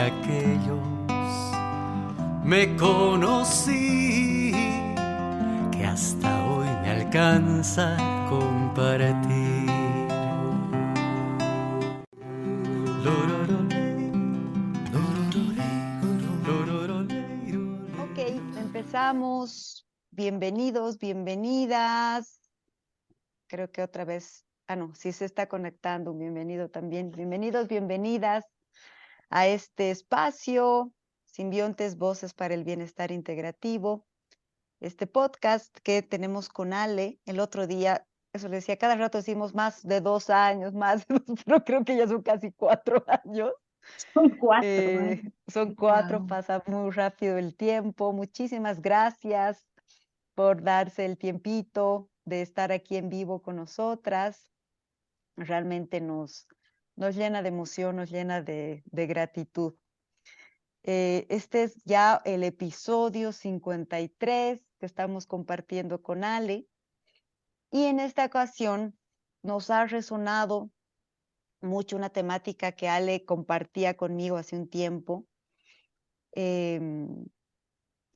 aquellos me conocí, que hasta hoy me alcanza a compartir. Ok, empezamos. Bienvenidos, bienvenidas. Creo que otra vez, no, sí se está conectando, un bienvenido también. Bienvenidos, bienvenidas a este espacio, Simbiontes, Voces para el Bienestar Integrativo. Este podcast que tenemos con Ale. El otro día, eso le decía, cada rato decimos más de 2 años, más, pero creo que ya son casi 4 años. Son 4, ¿eh? Son 4, Wow. pasa muy rápido el tiempo. Muchísimas gracias por darse el tiempito de estar aquí en vivo con nosotras. Realmente nos llena de emoción, nos llena de gratitud. Este es ya el episodio 53 que estamos compartiendo con Ale. Y en esta ocasión nos ha resonado mucho una temática que Ale compartía conmigo hace un tiempo.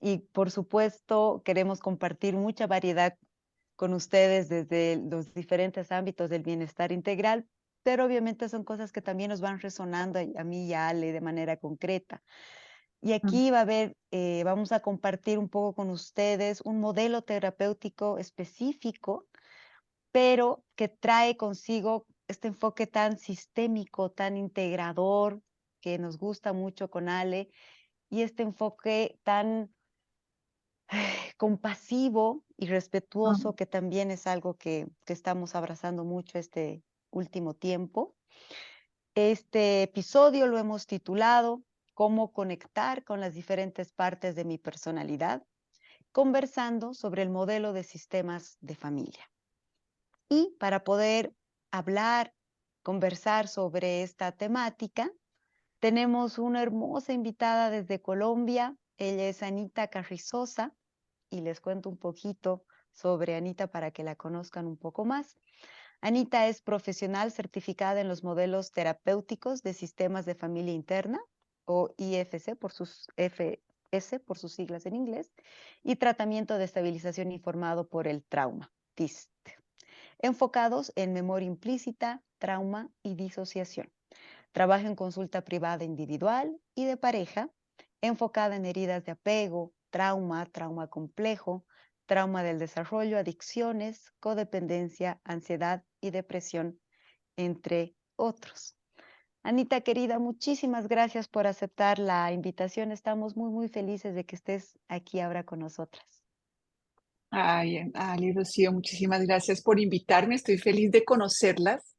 Y por supuesto, queremos compartir mucha variedad con ustedes desde los diferentes ámbitos del bienestar integral, pero obviamente son cosas que también nos van resonando a mí y a Ale de manera concreta. Y aquí vamos a compartir un poco con ustedes un modelo terapéutico específico, pero que trae consigo este enfoque tan sistémico, tan integrador, que nos gusta mucho con Ale, y este enfoque tan compasivo y respetuoso, que también es algo que estamos abrazando mucho este último tiempo. Este episodio lo hemos titulado "Cómo conectar con las diferentes partes de mi personalidad", conversando sobre el modelo de sistemas de familia. Y para poder hablar, conversar sobre esta temática, tenemos una hermosa invitada desde Colombia. Ella es Anita Carrizosa, y les cuento un poquito sobre Anita para que la conozcan un poco más. Anita es profesional certificada en los modelos terapéuticos de sistemas de familia interna, o IFC por sus siglas en inglés, y tratamiento de estabilización informado por el trauma, TIST, enfocados en memoria implícita, trauma y disociación. Trabaja en consulta privada individual y de pareja, enfocada en heridas de apego, trauma complejo, trauma del desarrollo, adicciones, codependencia, ansiedad y depresión, entre otros. Anita, querida, muchísimas gracias por aceptar la invitación. Estamos muy, muy felices de que estés aquí ahora con nosotras. Ay, Ali, Rocío, muchísimas gracias por invitarme. Estoy feliz de conocerlas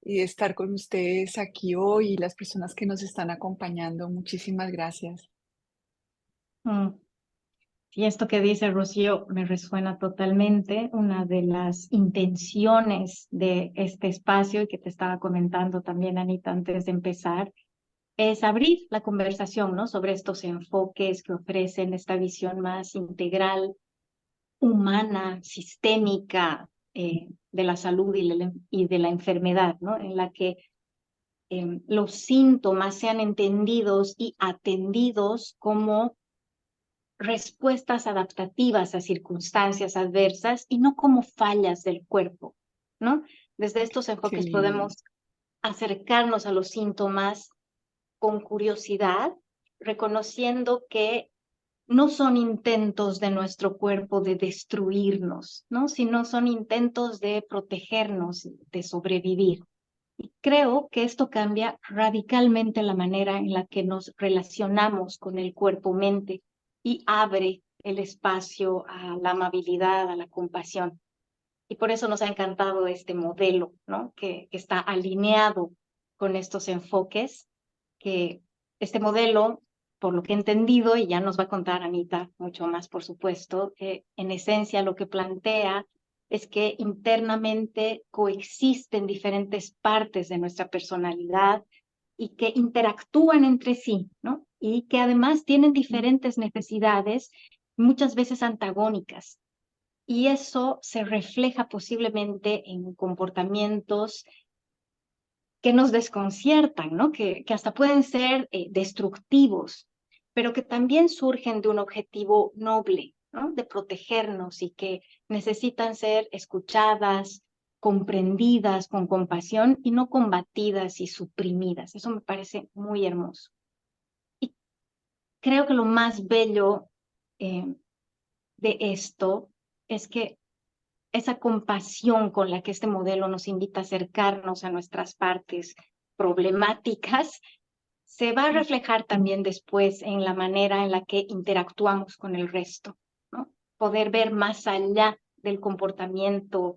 y de estar con ustedes aquí hoy y las personas que nos están acompañando. Muchísimas gracias. Y esto que dice Rocío me resuena totalmente. Una de las intenciones de este espacio, y que te estaba comentando también, Anita, antes de empezar, es abrir la conversación, ¿no? Sobre estos enfoques que ofrecen esta visión más integral, humana, sistémica, de la salud y de la enfermedad, ¿no? En la que los síntomas sean entendidos y atendidos como respuestas adaptativas a circunstancias adversas y no como fallas del cuerpo, ¿no? Desde estos Qué enfoques lindo. podemos acercarnos a los síntomas con curiosidad, reconociendo que no son intentos de nuestro cuerpo de destruirnos, ¿no? Sino son intentos de protegernos, de sobrevivir. Y creo que esto cambia radicalmente la manera en la que nos relacionamos con el cuerpo-mente y abre el espacio a la amabilidad, a la compasión. Y por eso nos ha encantado este modelo, ¿no? Que está alineado con estos enfoques, que este modelo, por lo que he entendido, y ya nos va a contar Anita mucho más, por supuesto, en esencia lo que plantea es que internamente coexisten diferentes partes de nuestra personalidad y que interactúan entre sí, ¿no? Y que además tienen diferentes necesidades, muchas veces antagónicas. Y eso se refleja posiblemente en comportamientos que nos desconciertan, ¿no? Que hasta pueden ser destructivos, pero que también surgen de un objetivo noble, ¿no? De protegernos y que necesitan ser escuchadas, comprendidas con compasión y no combatidas y suprimidas. Eso me parece muy hermoso. Y creo que lo más bello de esto es que esa compasión con la que este modelo nos invita a acercarnos a nuestras partes problemáticas se va a reflejar también después en la manera en la que interactuamos con el resto, ¿no? Poder ver más allá del comportamiento,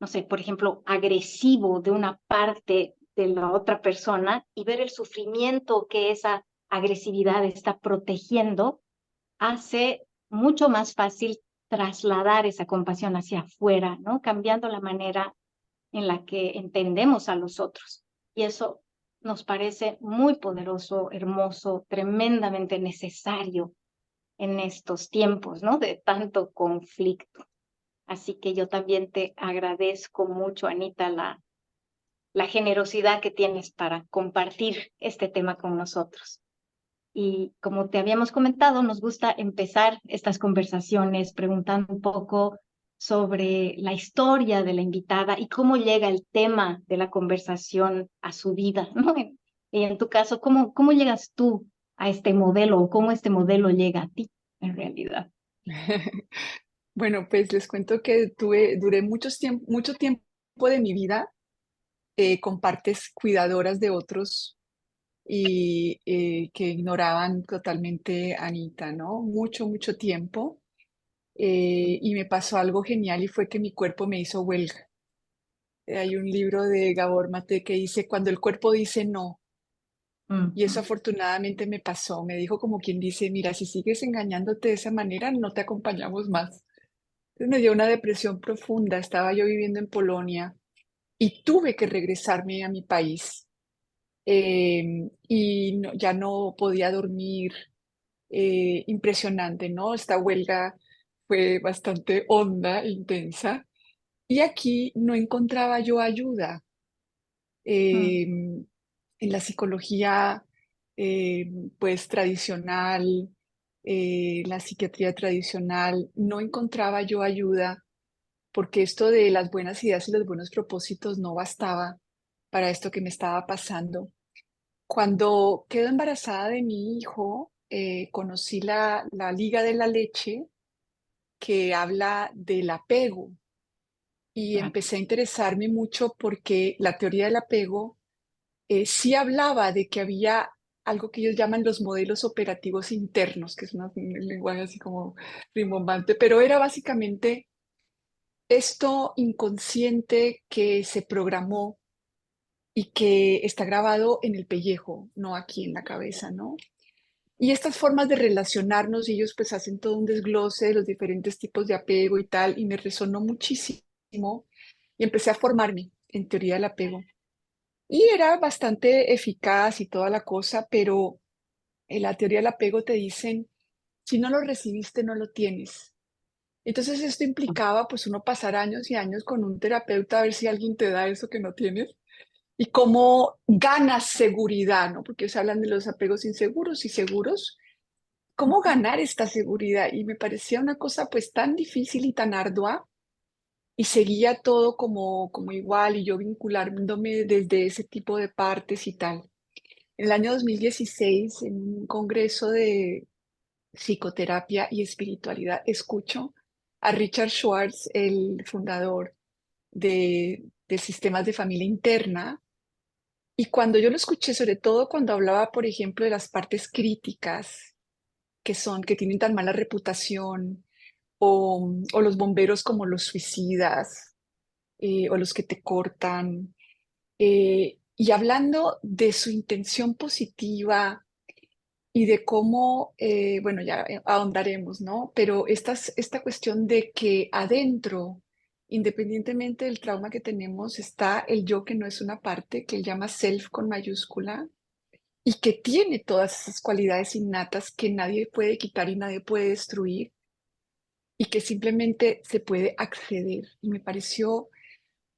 no sé, por ejemplo, agresivo de una parte de la otra persona y ver el sufrimiento que esa agresividad está protegiendo, hace mucho más fácil trasladar esa compasión hacia afuera, ¿no? Cambiando la manera en la que entendemos a los otros. Y eso nos parece muy poderoso, hermoso, tremendamente necesario en estos tiempos, ¿no? De tanto conflicto. Así que yo también te agradezco mucho, Anita, la generosidad que tienes para compartir este tema con nosotros. Y como te habíamos comentado, nos gusta empezar estas conversaciones preguntando un poco sobre la historia de la invitada y cómo llega el tema de la conversación a su vida, ¿no? Y en tu caso, ¿cómo llegas tú a este modelo o cómo este modelo llega a ti en realidad? Bueno, pues les cuento que duré mucho tiempo de mi vida con partes cuidadoras de otros y que ignoraban totalmente a Anita, ¿no? Mucho tiempo. Y me pasó algo genial y fue que mi cuerpo me hizo huelga. Hay un libro de Gabor Mate que dice, cuando el cuerpo dice no, y eso afortunadamente me pasó. Me dijo como quien dice, mira, si sigues engañándote de esa manera, no te acompañamos más. Entonces me dio una depresión profunda. Estaba yo viviendo en Polonia y tuve que regresarme a mi país. Y ya no podía dormir. Impresionante, ¿no? Esta huelga fue bastante honda, intensa. Y aquí no encontraba yo ayuda. En la psicología, pues tradicional, la psiquiatría tradicional, no encontraba yo ayuda porque esto de las buenas ideas y los buenos propósitos no bastaba para esto que me estaba pasando. Cuando quedo embarazada de mi hijo, conocí la Liga de la Leche que habla del apego y empecé a interesarme mucho porque la teoría del apego sí hablaba de que había algo que ellos llaman los modelos operativos internos, que es un lenguaje así como rimbombante, pero era básicamente esto inconsciente que se programó y que está grabado en el pellejo, no aquí en la cabeza, ¿no? Y estas formas de relacionarnos, y ellos pues hacen todo un desglose de los diferentes tipos de apego y tal, y me resonó muchísimo y empecé a formarme en teoría del apego. Y era bastante eficaz y toda la cosa, pero en la teoría del apego te dicen, si no lo recibiste, no lo tienes. Entonces esto implicaba pues uno pasar años y años con un terapeuta a ver si alguien te da eso que no tienes y cómo ganas seguridad, ¿no? Porque ellos hablan de los apegos inseguros y seguros. ¿Cómo ganar esta seguridad? Y me parecía una cosa pues tan difícil y tan ardua y seguía todo como igual y yo vinculándome desde ese tipo de partes y tal. En el año 2016, en un congreso de psicoterapia y espiritualidad, escucho a Richard Schwartz, el fundador de sistemas de familia interna, y cuando yo lo escuché, sobre todo cuando hablaba, por ejemplo, de las partes críticas que tienen tan mala reputación, o los bomberos como los suicidas, o los que te cortan, y hablando de su intención positiva y de cómo, bueno, ya ahondaremos, ¿no? Pero esta cuestión de que adentro, independientemente del trauma que tenemos, está el yo que no es una parte, que él llama self con mayúscula, y que tiene todas esas cualidades innatas que nadie puede quitar y nadie puede destruir, y que simplemente se puede acceder. Y me pareció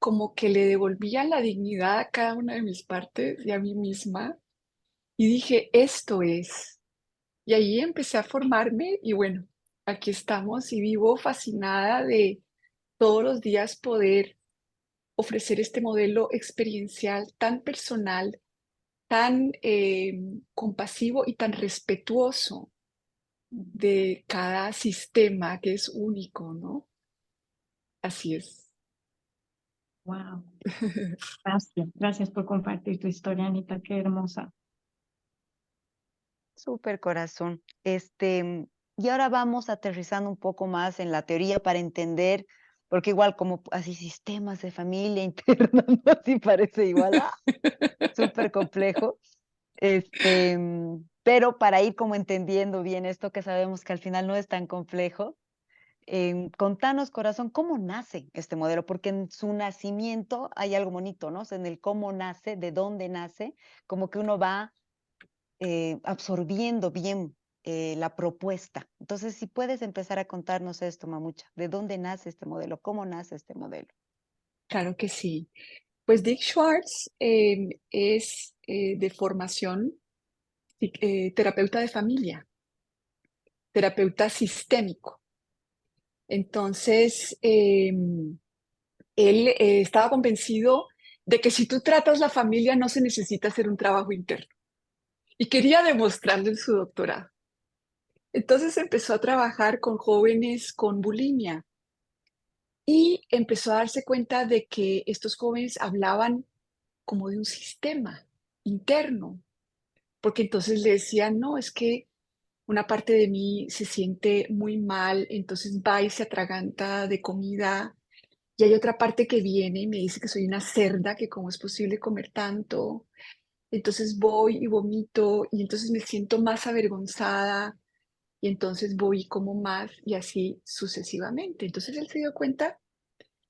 como que le devolvía la dignidad a cada una de mis partes y a mí misma. Y dije, esto es. Y ahí empecé a formarme y bueno, aquí estamos y vivo fascinada de todos los días poder ofrecer este modelo experiencial tan personal, tan compasivo y tan respetuoso de cada sistema que es único, ¿no? Así es. Wow. Gracias. Gracias por compartir tu historia, Anita. Qué hermosa. Súper corazón. Y ahora vamos aterrizando un poco más en la teoría para entender, porque igual como así sistemas de familia interna, ¿no? Así parece igual, súper complejo. Pero para ir como entendiendo bien esto que sabemos que al final no es tan complejo, contanos, corazón, ¿cómo nace este modelo? Porque en su nacimiento hay algo bonito, ¿no? O sea, en el cómo nace, de dónde nace, como que uno va absorbiendo bien la propuesta. Entonces, si puedes empezar a contarnos esto, Mamucha, ¿de dónde nace este modelo? ¿Cómo nace este modelo? Claro que sí. Pues Dick Schwartz es de formación terapeuta de familia, terapeuta sistémico. Entonces, él estaba convencido de que si tú tratas la familia no se necesita hacer un trabajo interno. Y quería demostrarlo en su doctorado. Entonces empezó a trabajar con jóvenes con bulimia y empezó a darse cuenta de que estos jóvenes hablaban como de un sistema interno, porque entonces le decían, no, es que una parte de mí se siente muy mal, entonces va y se atraganta de comida, y hay otra parte que viene y me dice que soy una cerda, que cómo es posible comer tanto, entonces voy y vomito, y entonces me siento más avergonzada, y entonces voy y como más, y así sucesivamente. Entonces él se dio cuenta,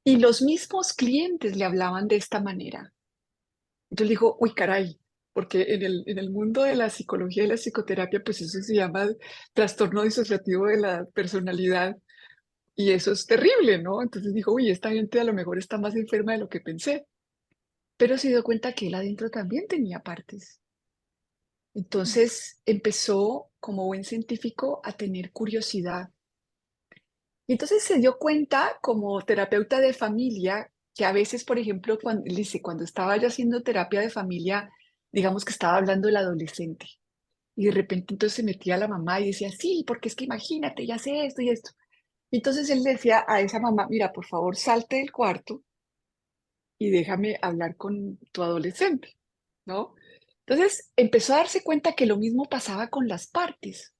y los mismos clientes le hablaban de esta manera. Entonces dijo, uy, caray, porque en el mundo de la psicología y la psicoterapia, pues eso se llama trastorno disociativo de la personalidad y eso es terrible, ¿no? Entonces dijo, uy, esta gente a lo mejor está más enferma de lo que pensé, pero se dio cuenta que él adentro también tenía partes. Entonces empezó, como buen científico, a tener curiosidad. Y entonces se dio cuenta, como terapeuta de familia, que a veces, por ejemplo, cuando, él dice, cuando estaba yo haciendo terapia de familia, digamos que estaba hablando del adolescente. Y de repente entonces se metía la mamá y decía, sí, porque es que imagínate, ya sé esto y esto. Y entonces él decía a esa mamá, mira, por favor, salte del cuarto y déjame hablar con tu adolescente, ¿no? Entonces empezó a darse cuenta que lo mismo pasaba con las partes,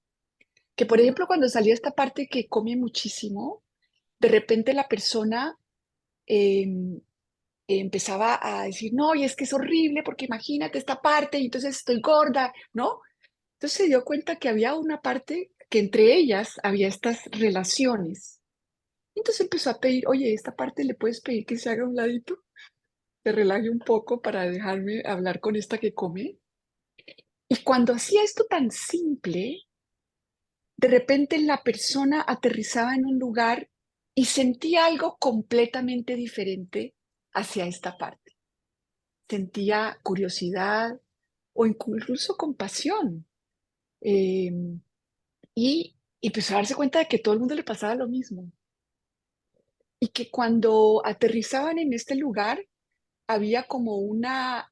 que por ejemplo cuando salía esta parte que come muchísimo, de repente la persona empezaba a decir, no, y es que es horrible porque imagínate esta parte y entonces estoy gorda, ¿no? Entonces se dio cuenta que había una parte que entre ellas había estas relaciones. Entonces empezó a pedir, oye, esta parte le puedes pedir que se haga a un ladito, se relaje un poco para dejarme hablar con esta que come. Y cuando hacía esto tan simple, de repente la persona aterrizaba en un lugar y sentía algo completamente diferente hacia esta parte. Sentía curiosidad o incluso compasión. Eh, y empezó a darse cuenta de que todo el mundo le pasaba lo mismo. Y que cuando aterrizaban en este lugar, había como una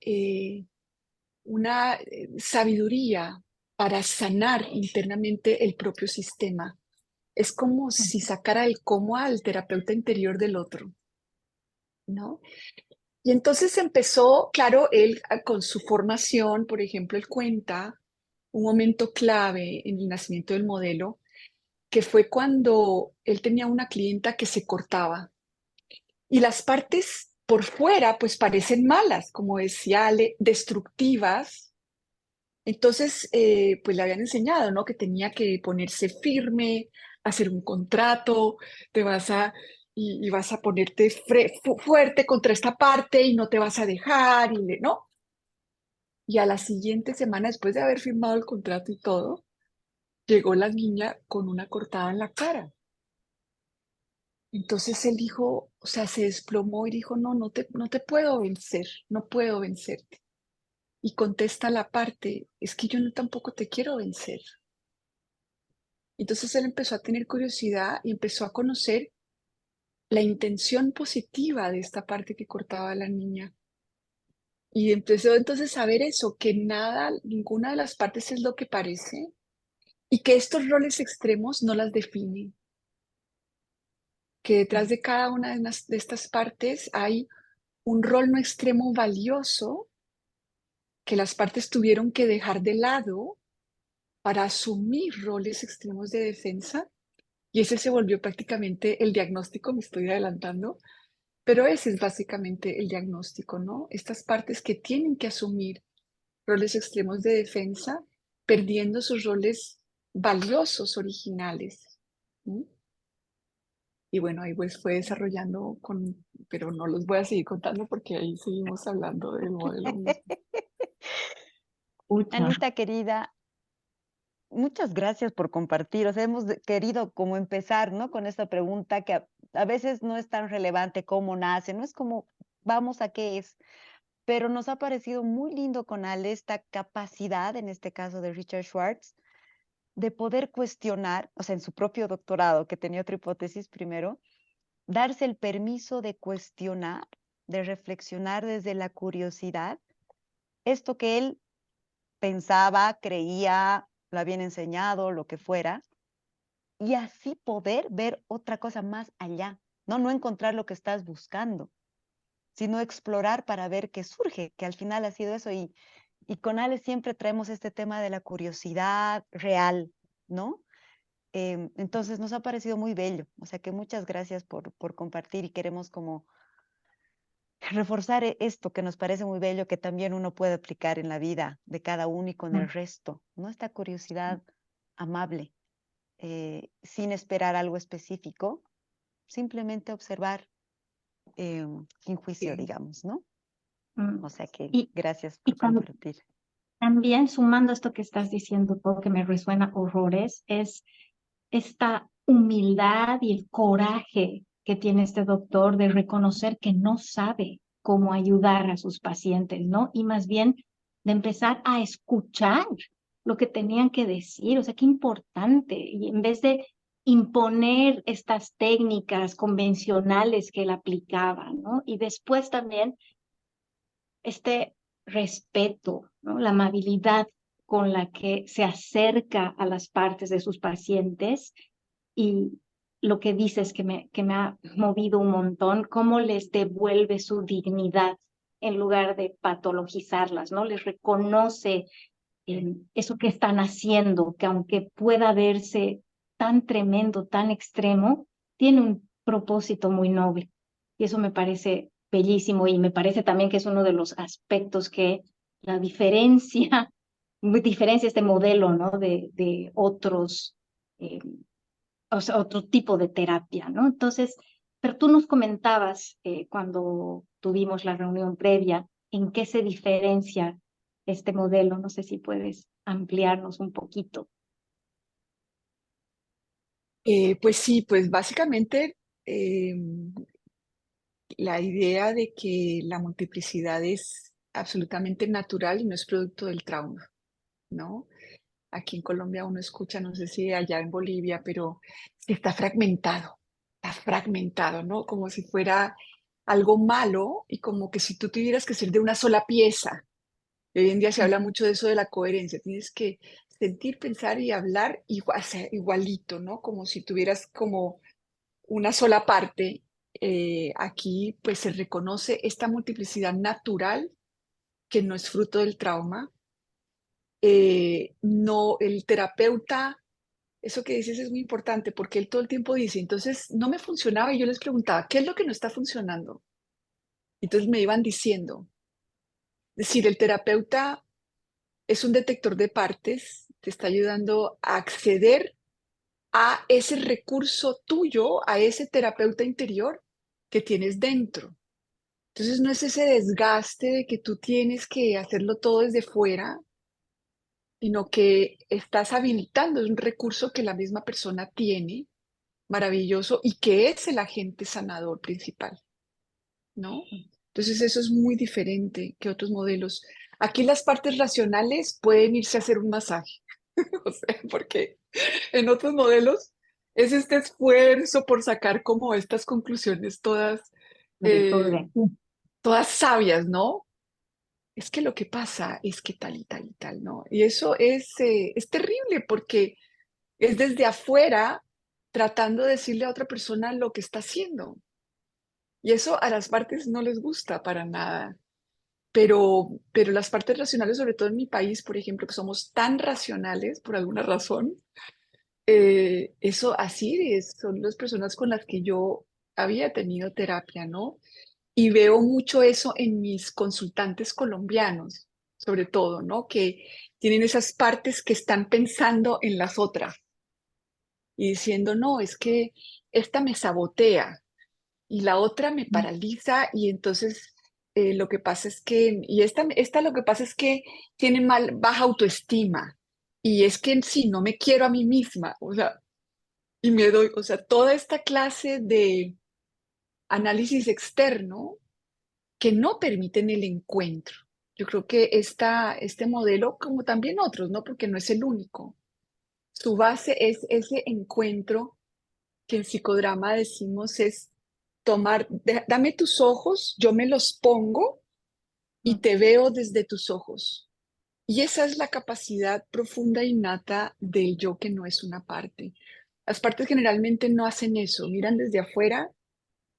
sabiduría para sanar internamente el propio sistema. Es como si sacara el cómo al terapeuta interior del otro, ¿no? Y entonces empezó, claro, él con su formación, por ejemplo, él cuenta un momento clave en el nacimiento del modelo, que fue cuando él tenía una clienta que se cortaba y las partes por fuera pues parecen malas, como decía Ale, destructivas. Entonces, pues le habían enseñado, ¿no? Que tenía que ponerse firme, hacer un contrato, te vas a, y vas a ponerte fuerte contra esta parte y no te vas a dejar, ¿no? Y a la siguiente semana, después de haber firmado el contrato y todo, llegó la niña con una cortada en la cara. Entonces él dijo, o sea, se desplomó y dijo, no, no te puedo vencer, no puedo vencerte. Y contesta la parte, es que yo no tampoco te quiero vencer. Entonces él empezó a tener curiosidad y empezó a conocer la intención positiva de esta parte que cortaba a la niña. Y empezó entonces a ver eso, que nada, ninguna de las partes es lo que parece y que estos roles extremos no las definen, que detrás de cada una de estas partes hay un rol no extremo valioso que las partes tuvieron que dejar de lado para asumir roles extremos de defensa. Y ese se volvió prácticamente el diagnóstico, me estoy adelantando, pero ese es básicamente el diagnóstico, ¿no? Estas partes que tienen que asumir roles extremos de defensa, perdiendo sus roles valiosos originales. ¿Mm? Y bueno, ahí pues fue desarrollando pero no los voy a seguir contando porque ahí seguimos hablando del modelo mismo. Escucha. Anita querida, muchas gracias por compartir. O sea, querido como empezar, ¿no? Con esta pregunta que a veces no es tan relevante cómo nace, no es como vamos a qué es, pero nos ha parecido muy lindo con Ale esta capacidad, en este caso de Richard Schwartz, de poder cuestionar, o sea, en su propio doctorado, que tenía otra hipótesis primero, darse el permiso de cuestionar, de reflexionar desde la curiosidad, esto que él pensaba, creía, lo habían enseñado, lo que fuera, y así poder ver otra cosa más allá, ¿no? No encontrar lo que estás buscando, sino explorar para ver qué surge, que al final ha sido eso. Y con Ale siempre traemos este tema de la curiosidad real, ¿no? Entonces nos ha parecido muy bello, o sea que muchas gracias por compartir y queremos como reforzar esto que nos parece muy bello, que también uno puede aplicar en la vida de cada uno y con el resto, ¿no? Esta curiosidad amable, sin esperar algo específico, simplemente observar sin juicio, Sí. digamos, ¿no? Mm. O sea que Y, gracias y por compartir. también sumando esto que estás diciendo, todo que me resuena horrores, es esta humildad y el coraje que tiene este doctor de reconocer que no sabe cómo ayudar a sus pacientes, ¿no? Y más bien de empezar a escuchar lo que tenían que decir, o sea, qué importante. Y en vez de imponer estas técnicas convencionales que él aplicaba, ¿no? Y después también este respeto, ¿no? La amabilidad con la que se acerca a las partes de sus pacientes y lo que dices que me ha movido un montón, cómo les devuelve su dignidad en lugar de patologizarlas, ¿no? Les reconoce eso que están haciendo, que aunque pueda verse tan tremendo, tan extremo, tiene un propósito muy noble. Y eso me parece bellísimo y me parece también que es uno de los aspectos que la diferencia este modelo, ¿no? De otros, eh, o sea, otro tipo de terapia, ¿no? Entonces, pero tú nos comentabas cuando tuvimos la reunión previa, en qué se diferencia este modelo. No sé si puedes ampliarnos un poquito. Pues sí, pues básicamente la idea de que la multiplicidad es absolutamente natural y no es producto del trauma, ¿no? Aquí en Colombia uno escucha, no sé si allá en Bolivia, pero está fragmentado, ¿no? Como si fuera algo malo y como que si tú tuvieras que ser de una sola pieza. Y hoy en día se habla mucho de eso de la coherencia, tienes que sentir, pensar y hablar igual, o sea, igualito, ¿no? Como si tuvieras como una sola parte. Aquí pues se reconoce esta multiplicidad natural que no es fruto del trauma. No, el terapeuta, eso que dices es muy importante porque él todo el tiempo dice, entonces no me funcionaba y yo les preguntaba, ¿qué es lo que no está funcionando? Entonces me iban diciendo, es decir, el terapeuta es un detector de partes, te está ayudando a acceder a ese recurso tuyo, a ese terapeuta interior que tienes dentro. Entonces no es ese desgaste de que tú tienes que hacerlo todo desde fuera, sino que estás habilitando, es un recurso que la misma persona tiene maravilloso y que es el agente sanador principal, ¿no? Entonces eso es muy diferente que otros modelos. Aquí las partes racionales pueden irse a hacer un masaje, o sea, porque en otros modelos es este esfuerzo por sacar como estas conclusiones todas, eh, todas sabias, ¿no? Es que lo que pasa es que tal y tal y tal, ¿no? Y eso es terrible porque es desde afuera tratando de decirle a otra persona lo que está haciendo. Y eso a las partes no les gusta para nada. Pero las partes racionales, sobre todo en mi país, por ejemplo, que somos tan racionales por alguna razón, eso así es, son las personas con las que yo había tenido terapia, ¿no? Y veo mucho eso en mis consultantes colombianos, sobre todo, ¿no? Que tienen esas partes que están pensando en las otras y diciendo, no, es que esta me sabotea y la otra me paraliza y entonces lo que pasa es que, y esta lo que pasa es que tiene baja autoestima y es que en sí no me quiero a mí misma, o sea, y me doy, o sea, toda esta clase de análisis externo que no permiten el encuentro. Yo creo que este modelo, como también otros, ¿no? Porque no es el único, su base es ese encuentro que en psicodrama decimos es tomar, dame tus ojos, yo me los pongo y te veo desde tus ojos. Y esa es la capacidad profunda e innata del yo que no es una parte. Las partes generalmente no hacen eso, miran desde afuera,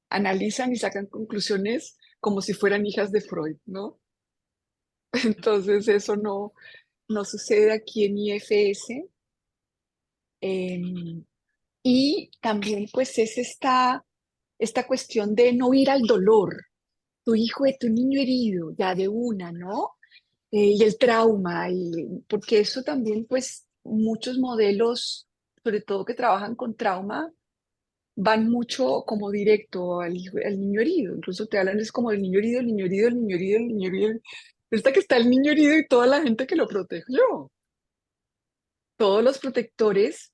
analizan y sacan conclusiones como si fueran hijas de Freud, ¿no? Entonces eso no sucede aquí en IFS. em, y también pues es esta cuestión de no ir al dolor, tu hijo, de tu niño herido, ya de una, ¿no? Y el trauma, porque eso también, pues, muchos modelos, sobre todo que trabajan con trauma, van mucho como directo al niño herido. Incluso te hablan es como del niño herido, el niño herido, el niño herido, el niño herido. Hasta que está el niño herido y toda la gente que lo protegió. Todos los protectores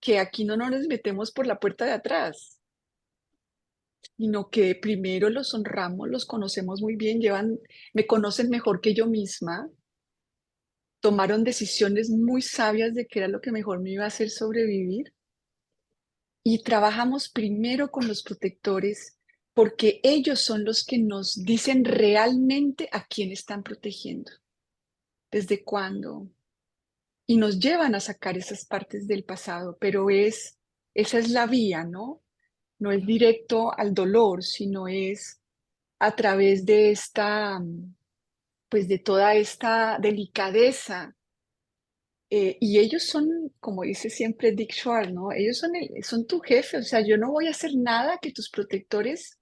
que aquí no nos metemos por la puerta de atrás, sino que primero los honramos, los conocemos muy bien, me conocen mejor que yo misma, tomaron decisiones muy sabias de qué era lo que mejor me iba a hacer sobrevivir y trabajamos primero con los protectores porque ellos son los que nos dicen realmente a quién están protegiendo, desde cuándo, y nos llevan a sacar esas partes del pasado, pero esa es la vía, ¿no? No es directo al dolor, sino es a través de pues de toda esta delicadeza. Y ellos son, como dice siempre Dick Schwartz, ¿no? Ellos son tu jefe, o sea, yo no voy a hacer nada que tus protectores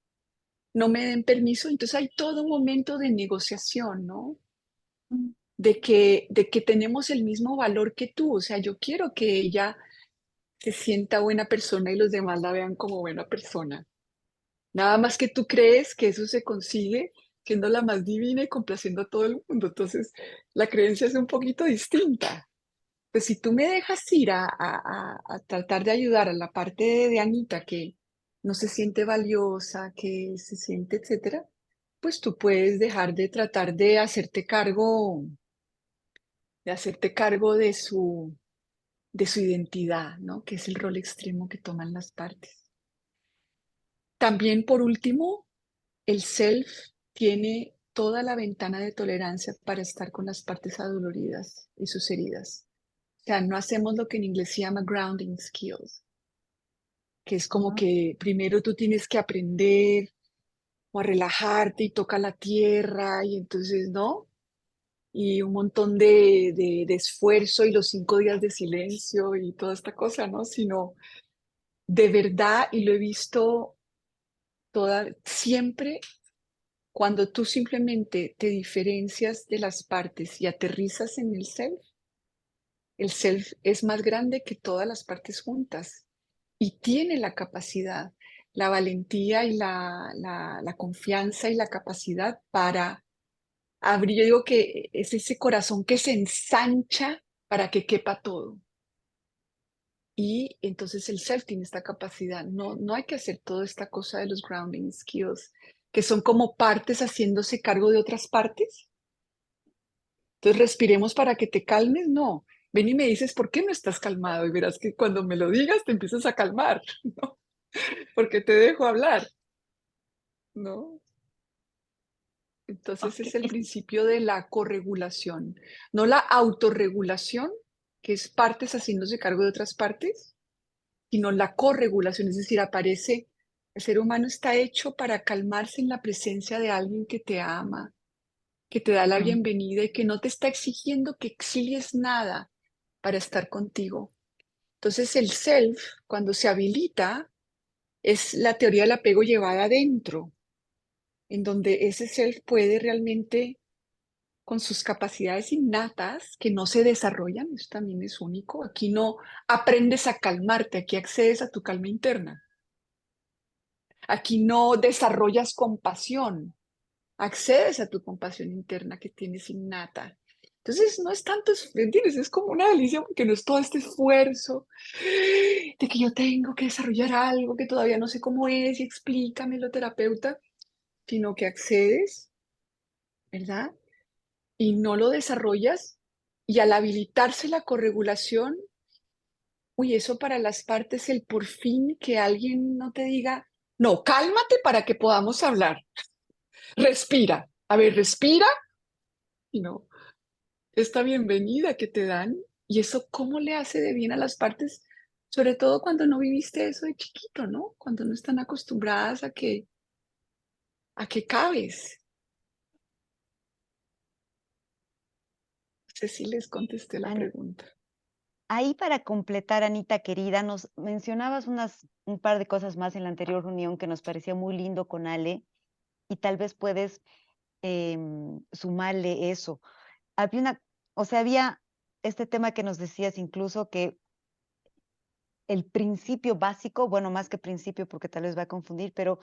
no me den permiso. Entonces hay todo un momento de negociación, ¿no? De que tenemos el mismo valor que tú, o sea, yo quiero que ella se sienta buena persona y los demás la vean como buena persona. Nada más que tú crees que eso se consigue siendo la más divina y complaciendo a todo el mundo. Entonces, la creencia es un poquito distinta. Pues si tú me dejas ir a tratar de ayudar a la parte de Anita que no se siente valiosa, que se siente, etcétera, pues tú puedes dejar de tratar de hacerte cargo de su identidad, ¿no? Que es el rol extremo que toman las partes. También, por último, el self tiene toda la ventana de tolerancia para estar con las partes adoloridas y sus heridas. O sea, no hacemos lo que en inglés se llama grounding skills, que es como que primero tú tienes que aprender o a relajarte y toca la tierra y entonces, ¿no? Y un montón de esfuerzo y los 5 días de silencio y toda esta cosa, ¿no? Sino de verdad, y lo he visto siempre cuando tú simplemente te diferencias de las partes y aterrizas en el self es más grande que todas las partes juntas y tiene la capacidad, la valentía y la confianza y la capacidad para abrir. Yo digo que es ese corazón que se ensancha para que quepa todo. Y entonces el self tiene esta capacidad. No hay que hacer toda esta cosa de los grounding skills, que son como partes haciéndose cargo de otras partes. Entonces respiremos para que te calmes. No, ven y me dices, ¿por qué no estás calmado? Y verás que cuando me lo digas te empiezas a calmar, ¿no? Porque te dejo hablar, ¿no? Entonces Ok, es el principio de la corregulación, no la autorregulación, que es partes haciéndose cargo de otras partes, sino la corregulación, es decir, aparece, el ser humano está hecho para calmarse en la presencia de alguien que te ama, que te da la mm, bienvenida y que no te está exigiendo que exilies nada para estar contigo. Entonces el self, cuando se habilita, es la teoría del apego llevada adentro, en donde ese self puede realmente, con sus capacidades innatas que no se desarrollan, eso también es único. Aquí no aprendes a calmarte, aquí accedes a tu calma interna. Aquí no desarrollas compasión, accedes a tu compasión interna que tienes innata. Entonces, no es tanto, ¿entiendes? Es como una delicia porque no es todo este esfuerzo de que yo tengo que desarrollar algo que todavía no sé cómo es y explícamelo, terapeuta, sino que accedes, ¿verdad? Y no lo desarrollas y al habilitarse la corregulación, uy, eso para las partes, el por fin que alguien no te diga, no, cálmate para que podamos hablar. Respira. A ver, respira y no, esta bienvenida que te dan y eso cómo le hace de bien a las partes, sobre todo cuando no viviste eso de chiquito, ¿no? Cuando no están acostumbradas a que cabes. No sé si les contesté la An- pregunta. Ahí para completar, Anita querida, nos mencionabas un par de cosas más en la anterior reunión que nos parecía muy lindo con Ale y tal vez puedes sumarle eso. Había había este tema que nos decías incluso que el principio básico, bueno, más que principio porque tal vez va a confundir, pero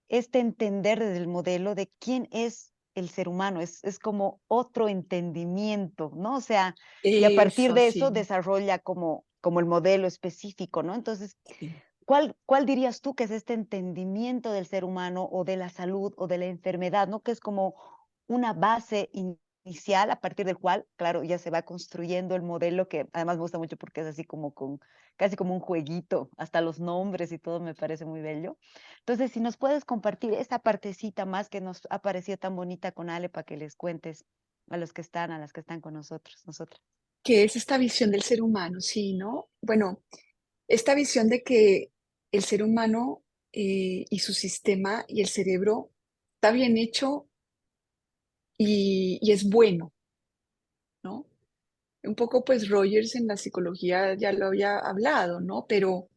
este entender desde el modelo de quién es el ser humano, es como otro entendimiento, ¿no? O sea, y a partir Eso de eso sí, desarrolla como el modelo específico, ¿no? Entonces, sí. ¿cuál dirías tú que es este entendimiento del ser humano o de la salud o de la enfermedad, ¿no? Que es como una base inicial a partir del cual, claro, ya se va construyendo el modelo, que además me gusta mucho porque es así como casi como un jueguito, hasta los nombres y todo me parece muy bello. Entonces, si nos puedes compartir esa partecita más que nos ha parecido tan bonita con Ale para que les cuentes a los que están, a las que están con nosotras. ¿Qué es esta visión del ser humano? Sí, ¿no? Bueno, esta visión de que el ser humano y su sistema y el cerebro está bien hecho y es bueno, ¿no? Un poco, pues Rogers en la psicología ya lo había hablado, ¿no? Pero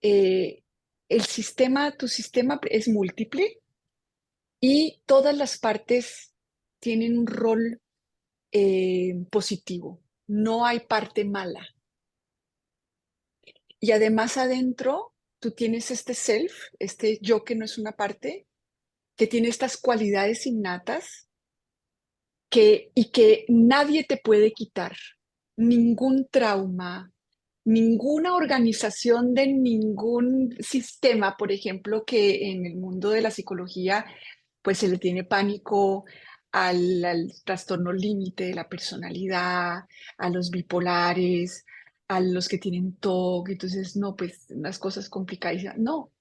eh, tu sistema es múltiple y todas las partes tienen un rol positivo. No hay parte mala. Y además adentro tú tienes este self, este yo que no es una parte, que tiene estas cualidades innatas y que nadie te puede quitar. Ningún trauma, ninguna organización de ningún sistema, por ejemplo, que en el mundo de la psicología, pues se le tiene pánico al trastorno límite de la personalidad, a los bipolares, a los que tienen TOC, entonces no, pues unas cosas complicadísimas. No,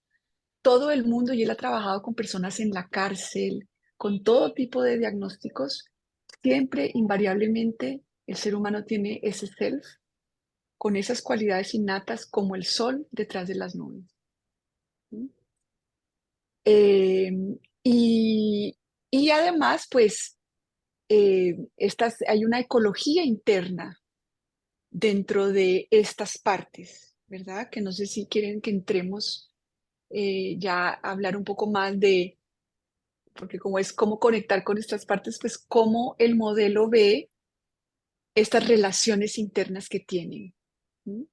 todo el mundo, y él ha trabajado con personas en la cárcel, con todo tipo de diagnósticos, siempre, invariablemente, el ser humano tiene ese self con esas cualidades innatas como el sol detrás de las nubes. ¿Sí? Eh, y, y además, pues, hay una ecología interna dentro de estas partes, ¿verdad? Que no sé si quieren que entremos ya a hablar un poco más de, porque como es cómo conectar con estas partes, pues cómo el modelo ve estas relaciones internas que tienen. ¿Sí?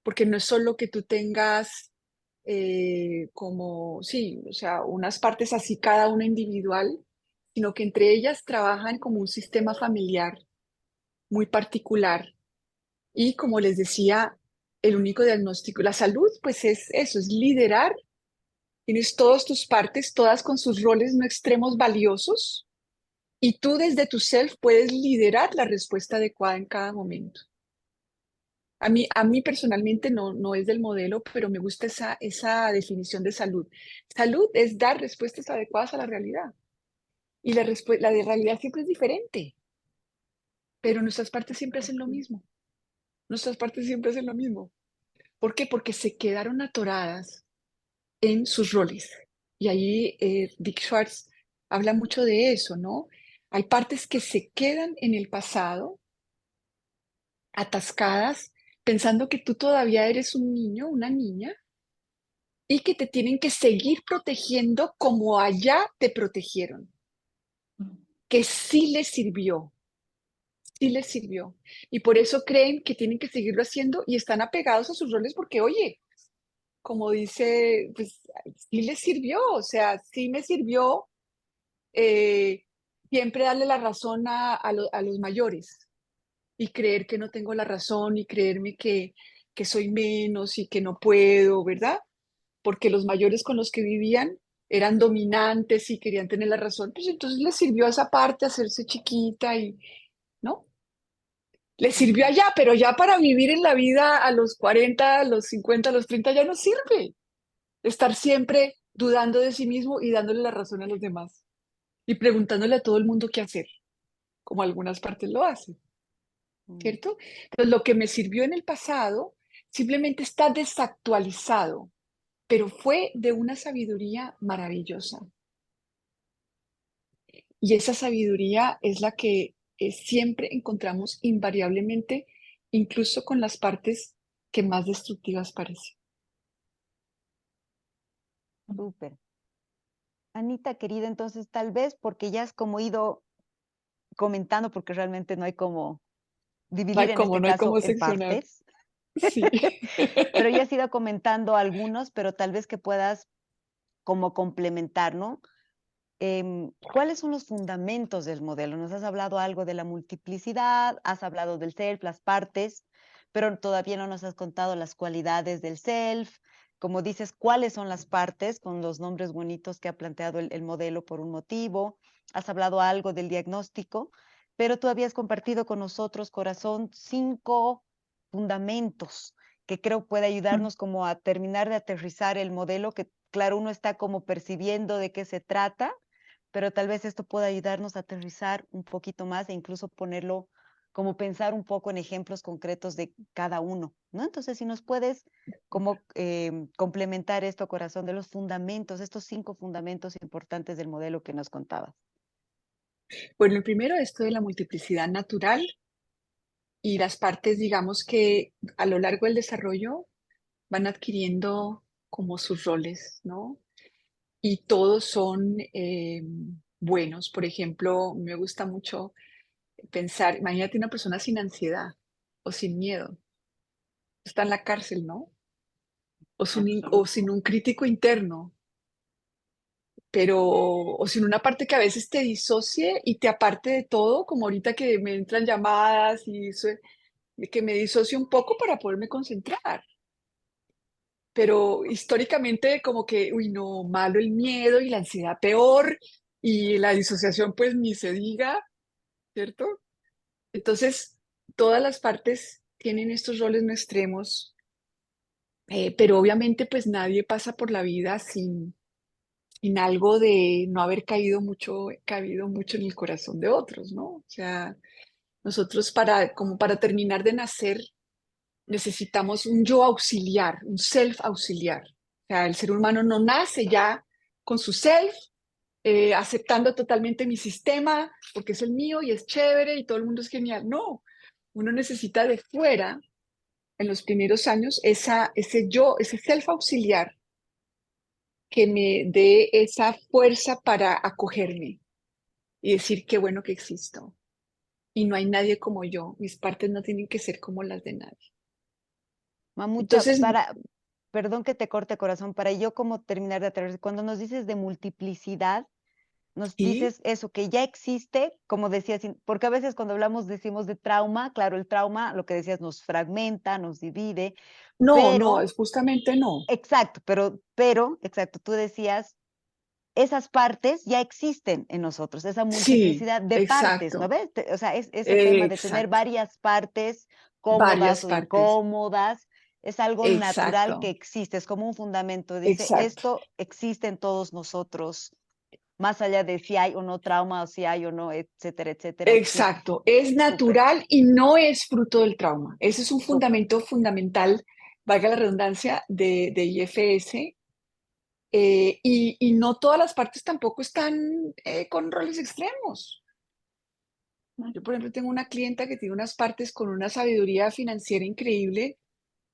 Porque no es solo que tú tengas como, sí, o sea, unas partes así cada una individual, sino que entre ellas trabajan como un sistema familiar muy particular. Y como les decía, el único diagnóstico. La salud, pues es eso, es liderar. Tienes todas tus partes, todas con sus roles no extremos valiosos, y tú desde tu self puedes liderar la respuesta adecuada en cada momento. A mí personalmente no es del modelo, pero me gusta esa definición de salud. Salud es dar respuestas adecuadas a la realidad. Y la de realidad siempre es diferente, pero nuestras partes siempre hacen lo mismo. Nuestras partes siempre hacen lo mismo. ¿Por qué? Porque se quedaron atoradas en sus roles. Y ahí Dick Schwartz habla mucho de eso, ¿no? Hay partes que se quedan en el pasado, atascadas, pensando que tú todavía eres un niño, una niña, y que te tienen que seguir protegiendo como allá te protegieron, que sí les sirvió. Y por eso creen que tienen que seguirlo haciendo y están apegados a sus roles porque, oye, como dice, pues sí les sirvió, o sea, sí me sirvió eh, siempre darle la razón a los mayores y creer que no tengo la razón y creerme que soy menos y que no puedo, ¿verdad? Porque los mayores con los que vivían eran dominantes y querían tener la razón, pues entonces les sirvió esa parte hacerse chiquita y, ¿no? Les sirvió allá, pero ya para vivir en la vida a los 40, a los 50, a los 30 ya no sirve. Estar siempre dudando de sí mismo y dándole la razón a los demás y preguntándole a todo el mundo qué hacer, como algunas partes lo hacen, Mm. ¿cierto? Entonces, lo que me sirvió en el pasado simplemente está desactualizado, pero fue de una sabiduría maravillosa. Y esa sabiduría es la que siempre encontramos invariablemente, incluso con las partes que más destructivas parecen. Súper. Anita, querida, entonces tal vez porque ya has como ido comentando, porque realmente no hay como dividir en este No hay caso cómo en seccionar. partes, Sí. pero ya has ido comentando algunos, pero tal vez que puedas como complementar, ¿no? ¿Cuáles son los fundamentos del modelo? Nos has hablado algo de la multiplicidad, has hablado del self, las partes, pero todavía no nos has contado las cualidades del self. Como dices, ¿cuáles son las partes con los nombres bonitos que ha planteado el modelo por un motivo? Has hablado algo del diagnóstico, pero tú habías compartido con nosotros, corazón, 5 fundamentos que creo puede ayudarnos como a terminar de aterrizar el modelo que, claro, uno está como percibiendo de qué se trata, pero tal vez esto pueda ayudarnos a aterrizar un poquito más e incluso ponerlo, como pensar un poco en ejemplos concretos de cada uno, ¿no? Entonces, si nos puedes como complementar esto, corazón, de los fundamentos, estos 5 fundamentos importantes del modelo que nos contabas. Bueno, el primero, esto de la multiplicidad natural y las partes, digamos que a lo largo del desarrollo van adquiriendo como sus roles, ¿no? Y todos son buenos. Por ejemplo, me gusta mucho pensar, imagínate una persona sin ansiedad o sin miedo, está en la cárcel, ¿no? O sin un crítico interno, pero, o sin una parte que a veces te disocie y te aparte de todo, como ahorita que me entran llamadas y eso, que me disocie un poco para poderme concentrar. Pero históricamente como que, uy, no, malo el miedo y la ansiedad peor y la disociación pues ni se diga, ¿cierto? Entonces, todas las partes tienen estos roles no extremos, pero obviamente pues nadie pasa por la vida sin algo de no haber cabido mucho en el corazón de otros, ¿no? O sea, nosotros como para terminar de nacer, necesitamos un yo auxiliar, un self auxiliar. O sea, el ser humano no nace ya con su self, aceptando totalmente mi sistema, porque es el mío y es chévere y todo el mundo es genial. No, uno necesita de fuera, en los primeros años, ese yo, ese self auxiliar que me dé esa fuerza para acogerme y decir qué bueno que existo. Y no hay nadie como yo, mis partes no tienen que ser como las de nadie. Mamucha, Entonces, perdón que te corte, corazón, para yo como terminar de aterrizar, cuando nos dices de multiplicidad, Nos Sí, dices eso, que ya existe, como decías, porque a veces cuando hablamos, decimos de trauma, claro, el trauma, lo que decías, nos fragmenta, nos divide, no, no, pero, es justamente no. exacto, pero, exacto, tú decías, esas partes ya existen en nosotros, esa Sí, multiplicidad de partes, ¿no exacto, ves? O sea, es ese tema de tener exacto. varias partes cómodas Varias o partes. incómodas, es algo natural que Exacto, existe, es como un fundamento. Dice, exacto, esto existe en todos nosotros, más allá de si hay o no trauma, o si hay o no, etcétera, etcétera, existe. exacto. Es Súper, natural y no es fruto del trauma. Ese es un súper. fundamento fundamental, valga la redundancia, de IFS. Y no todas las partes tampoco están con roles extremos. Yo, por ejemplo, tengo una clienta que tiene unas partes con una sabiduría financiera increíble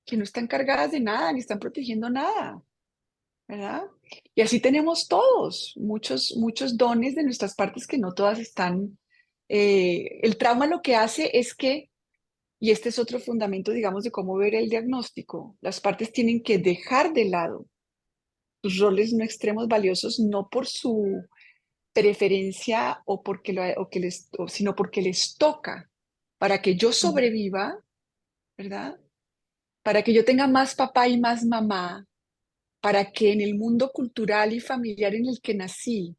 que no están cargadas de nada, ni están protegiendo nada, ¿verdad? Y así tenemos todos, muchos dones de nuestras partes que no todas están. El trauma lo que hace es que, y este es otro fundamento, digamos, de cómo ver el diagnóstico, las partes tienen que dejar de lado sus roles no extremos valiosos, no por su preferencia o porque sino porque les toca para que yo Ujú. sobreviva, ¿verdad? Para que yo tenga más papá y más mamá, para que en el mundo cultural y familiar en el que nací,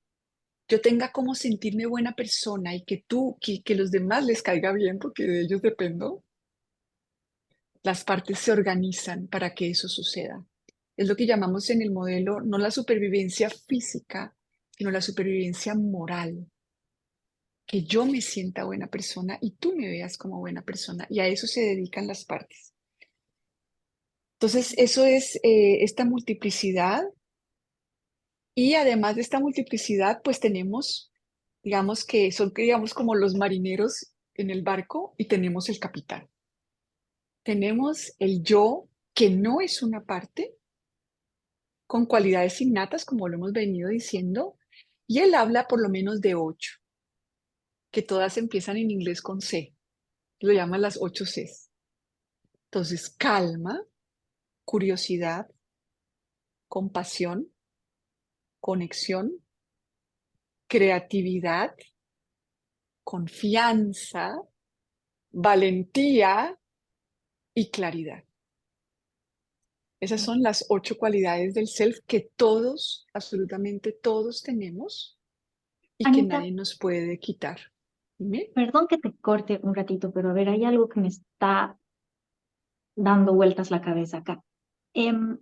yo tenga cómo sentirme buena persona y que los demás les caiga bien porque de ellos dependo, las partes se organizan para que eso suceda. Es lo que llamamos en el modelo no la supervivencia física, sino la supervivencia moral. Que yo me sienta buena persona y tú me veas como buena persona. Y a eso se dedican las partes. Entonces, eso es esta multiplicidad. Y además de esta multiplicidad, pues tenemos, digamos que son, digamos, como los marineros en el barco y tenemos el capitán. Tenemos el yo, que no es una parte, con cualidades innatas, como lo hemos venido diciendo, y él habla por lo menos de 8, que todas empiezan en inglés con C. Lo llaman las 8 Cs. Entonces, calma, curiosidad, compasión, conexión, creatividad, confianza, valentía y claridad. Esas son las 8 cualidades del self que todos, absolutamente todos tenemos y que Anita, nadie nos puede quitar. Dime. perdón que te corte un ratito, pero a ver, hay algo que me está dando vueltas la cabeza acá. Em,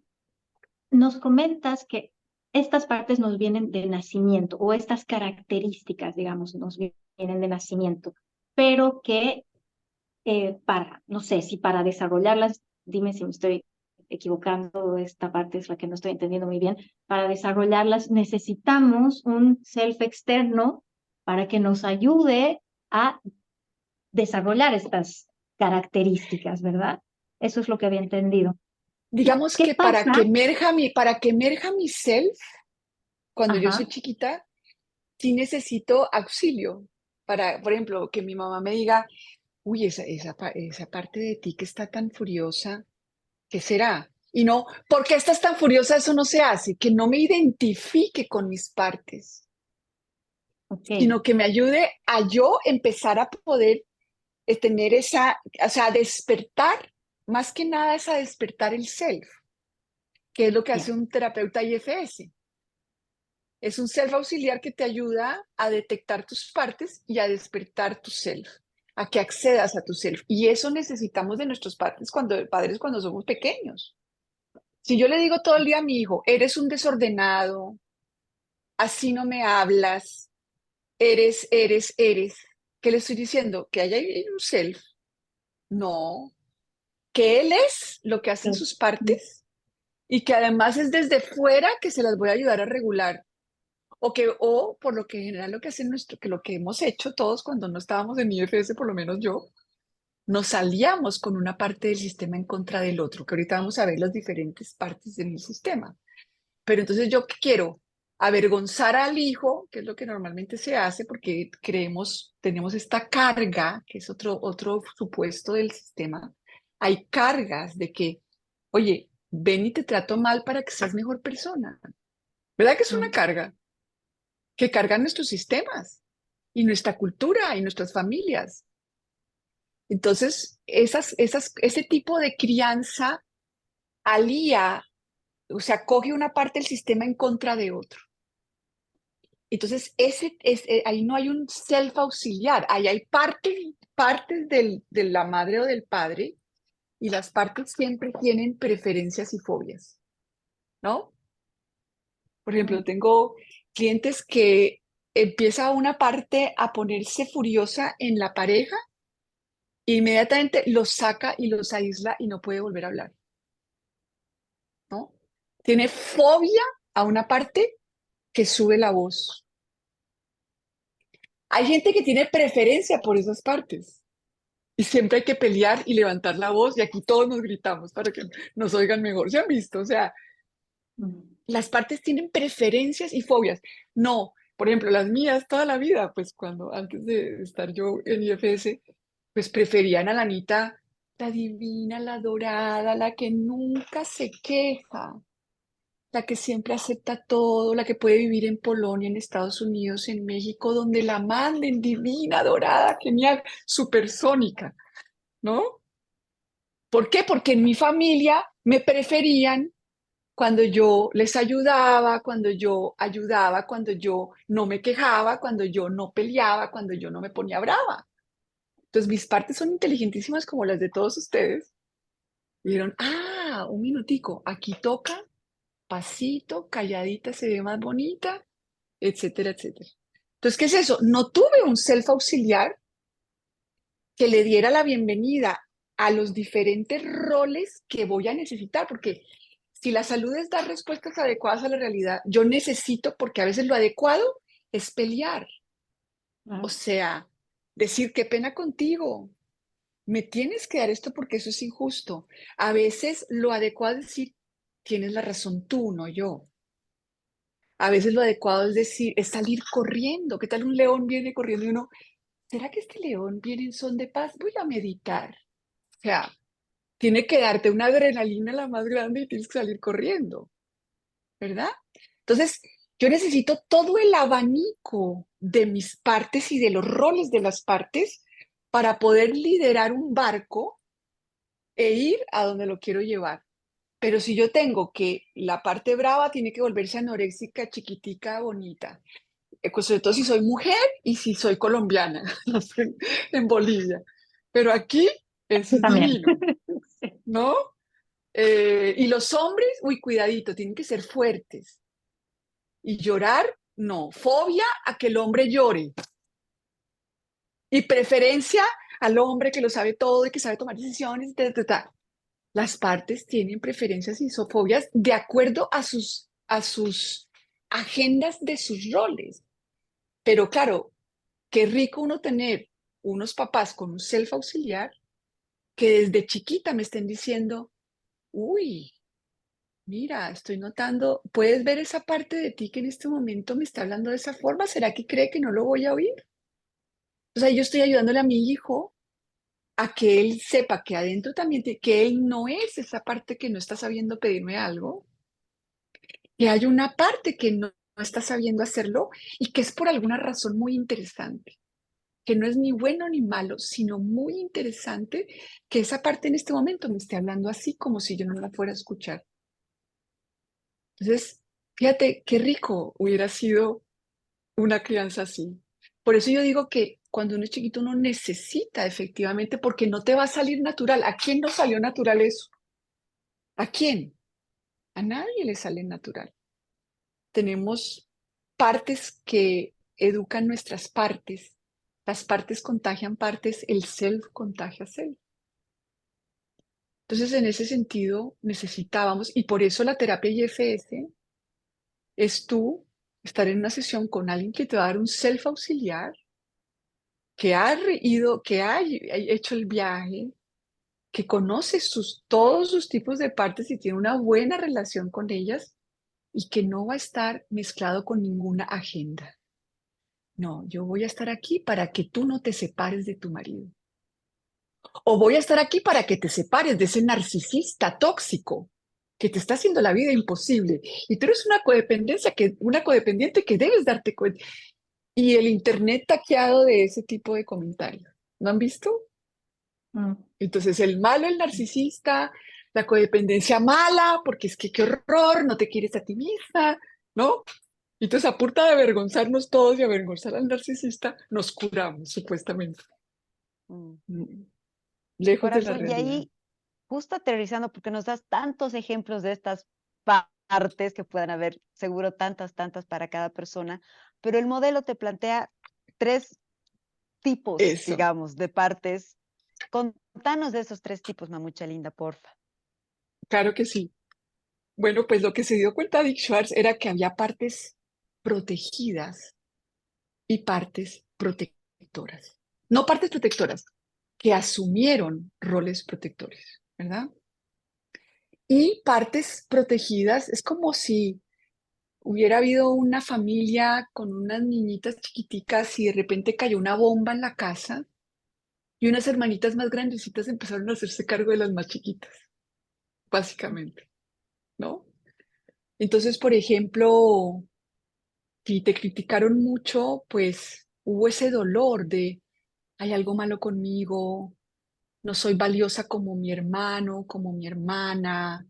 Nos comentas que estas partes nos vienen de nacimiento o estas características, digamos, nos vienen de nacimiento, pero que para, no sé, si para desarrollarlas, dime si me estoy equivocando, esta parte es la que no estoy entendiendo muy bien, para desarrollarlas necesitamos un self externo para que nos ayude a desarrollar estas características, ¿verdad? Eso es lo que había entendido. Digamos ¿Qué que pasa? para que emerja mi self, cuando yo soy Ajá, chiquita, sí necesito auxilio. Para, por ejemplo, que mi mamá me diga, uy, esa parte de ti que está tan furiosa, ¿qué será? Y no, ¿por qué estás tan furiosa? Eso no se hace, que no me identifique con mis partes, ok, sino que me ayude a yo empezar a poder tener o sea, despertar, más que nada es a despertar el self, que es lo que hace ya. un terapeuta IFS. Es un self auxiliar que te ayuda a detectar tus partes y a despertar tu self, a que accedas a tu self. Y eso necesitamos de nuestros padres cuando somos pequeños. Si yo le digo todo el día a mi hijo, eres un desordenado, así no me hablas, eres, ¿qué le estoy diciendo? Que haya ahí un self. No, que él es lo que hacen Ok. sus partes y que además es desde fuera que se las voy a ayudar a regular. O por lo que general lo que hacen que lo que hemos hecho todos cuando no estábamos en IFS, por lo menos yo, nos aliamos con una parte del sistema en contra del otro, que ahorita vamos a ver las diferentes partes del sistema. Pero entonces yo qué quiero avergonzar al hijo, que es lo que normalmente se hace porque tenemos esta carga, que es otro supuesto del sistema. Hay cargas de que, oye, ven y te trato mal para que seas mejor persona. ¿Verdad que es una Mm, carga? que cargan nuestros sistemas y nuestra cultura y nuestras familias. Entonces, ese tipo de crianza alía, o sea, coge una parte del sistema en contra de otro. Entonces, ahí no hay un self-auxiliar, ahí hay partes de la madre o del padre, y las partes siempre tienen preferencias y fobias, ¿no? Por ejemplo, tengo clientes que empieza una parte a ponerse furiosa en la pareja, e inmediatamente los saca y los aísla y no puede volver a hablar, ¿no? Tiene fobia a una parte que sube la voz. Hay gente que tiene preferencia por esas partes y siempre hay que pelear y levantar la voz y aquí todos nos gritamos para que nos oigan mejor. ¿Se han visto? O sea, las partes tienen preferencias y fobias. No, por ejemplo, las mías toda la vida, pues antes de estar yo en IFS, pues preferían a la Anita, la divina, la dorada, la que nunca se queja, la que siempre acepta todo, la que puede vivir en Polonia, en Estados Unidos, en México, donde la manden, divina, dorada, genial, supersónica, ¿no? ¿Por qué? Porque en mi familia me preferían cuando yo les ayudaba, cuando yo no me quejaba, cuando yo no peleaba, cuando yo no me ponía brava. Entonces mis partes son inteligentísimas como las de todos ustedes. Y dijeron, un minutico, aquí toca, pasito, calladita se ve más bonita, etcétera, etcétera. Entonces, ¿qué es eso? No tuve un self auxiliar que le diera la bienvenida a los diferentes roles que voy a necesitar, porque si la salud es dar respuestas adecuadas a la realidad, yo necesito, porque a veces lo adecuado es pelear. O sea, decir, qué pena contigo, me tienes que dar esto porque eso es injusto. A veces lo adecuado es decir, tienes la razón tú, no yo. A veces lo adecuado es decir, es salir corriendo. ¿Qué tal un león viene corriendo y uno, ¿será que este león viene en son de paz? Voy a meditar. O sea, tiene que darte una adrenalina la más grande y tienes que salir corriendo, ¿verdad? Entonces, yo necesito todo el abanico de mis partes y de los roles de las partes para poder liderar un barco e ir a donde lo quiero llevar. Pero si yo tengo que la parte brava tiene que volverse anoréxica, chiquitica, bonita, sobre todo si soy mujer y si soy colombiana, no sé, en Bolivia. Pero aquí es También. divino, ¿no? Y los hombres, uy, cuidadito, tienen que ser fuertes. Y llorar, no. Fobia a que el hombre llore. Y preferencia al hombre que lo sabe todo y que sabe tomar decisiones. Las partes tienen preferencias y fobias de acuerdo a sus agendas de sus roles. Pero claro, qué rico uno tener unos papás con un self auxiliar que desde chiquita me estén diciendo, uy, mira, estoy notando, ¿puedes ver esa parte de ti que en este momento me está hablando de esa forma? ¿Será que cree que no lo voy a oír? O sea, yo estoy ayudándole a mi hijo a que él sepa que adentro también, que él no es esa parte que no está sabiendo pedirme algo, que hay una parte que no está sabiendo hacerlo y que es por alguna razón muy interesante, que no es ni bueno ni malo, sino muy interesante que esa parte en este momento me esté hablando así como si yo no la fuera a escuchar. Entonces, fíjate qué rico hubiera sido una crianza así. Por eso yo digo que cuando uno es chiquito uno necesita efectivamente, porque no te va a salir natural. ¿A quién no salió natural eso? ¿A quién? A nadie le sale natural. Tenemos partes que educan nuestras partes. Las partes contagian partes, el self contagia self. Entonces, en ese sentido, necesitábamos, y por eso la terapia IFS es tú estar en una sesión con alguien que te va a dar un self auxiliar, que ha ido, que ha hecho el viaje, que conoce todos sus tipos de partes y tiene una buena relación con ellas y que no va a estar mezclado con ninguna agenda. No, yo voy a estar aquí para que tú no te separes de tu marido. O voy a estar aquí para que te separes de ese narcisista tóxico. que te está haciendo la vida imposible. Y tú eres una codependiente que debes darte cuenta. Y el internet taqueado de ese tipo de comentarios. ¿No han visto? Mm. Entonces, el malo, el narcisista, la codependencia mala, porque es que qué horror, no te quieres a ti misma, ¿no? Y entonces, a punta de avergonzarnos todos y avergonzar al narcisista, nos curamos, supuestamente. Mm. Lejos de la Corazón, y realidad. ahí, justo aterrizando, porque nos das tantos ejemplos de estas partes que puedan haber, seguro tantas para cada persona, pero el modelo te plantea 3 tipos, Eso, digamos, de partes. Contanos de esos 3 tipos, mamucha linda, porfa. claro que sí. Bueno, pues lo que se dio cuenta Dick Schwartz era que había partes protegidas y partes protectoras. No partes protectoras, que asumieron roles protectores, ¿verdad? Y partes protegidas es como si hubiera habido una familia con unas niñitas chiquiticas y de repente cayó una bomba en la casa y unas hermanitas más grandecitas empezaron a hacerse cargo de las más chiquitas, básicamente, ¿no? Entonces, por ejemplo, si te criticaron mucho, pues hubo ese dolor de, hay algo malo conmigo, no soy valiosa como mi hermano, como mi hermana,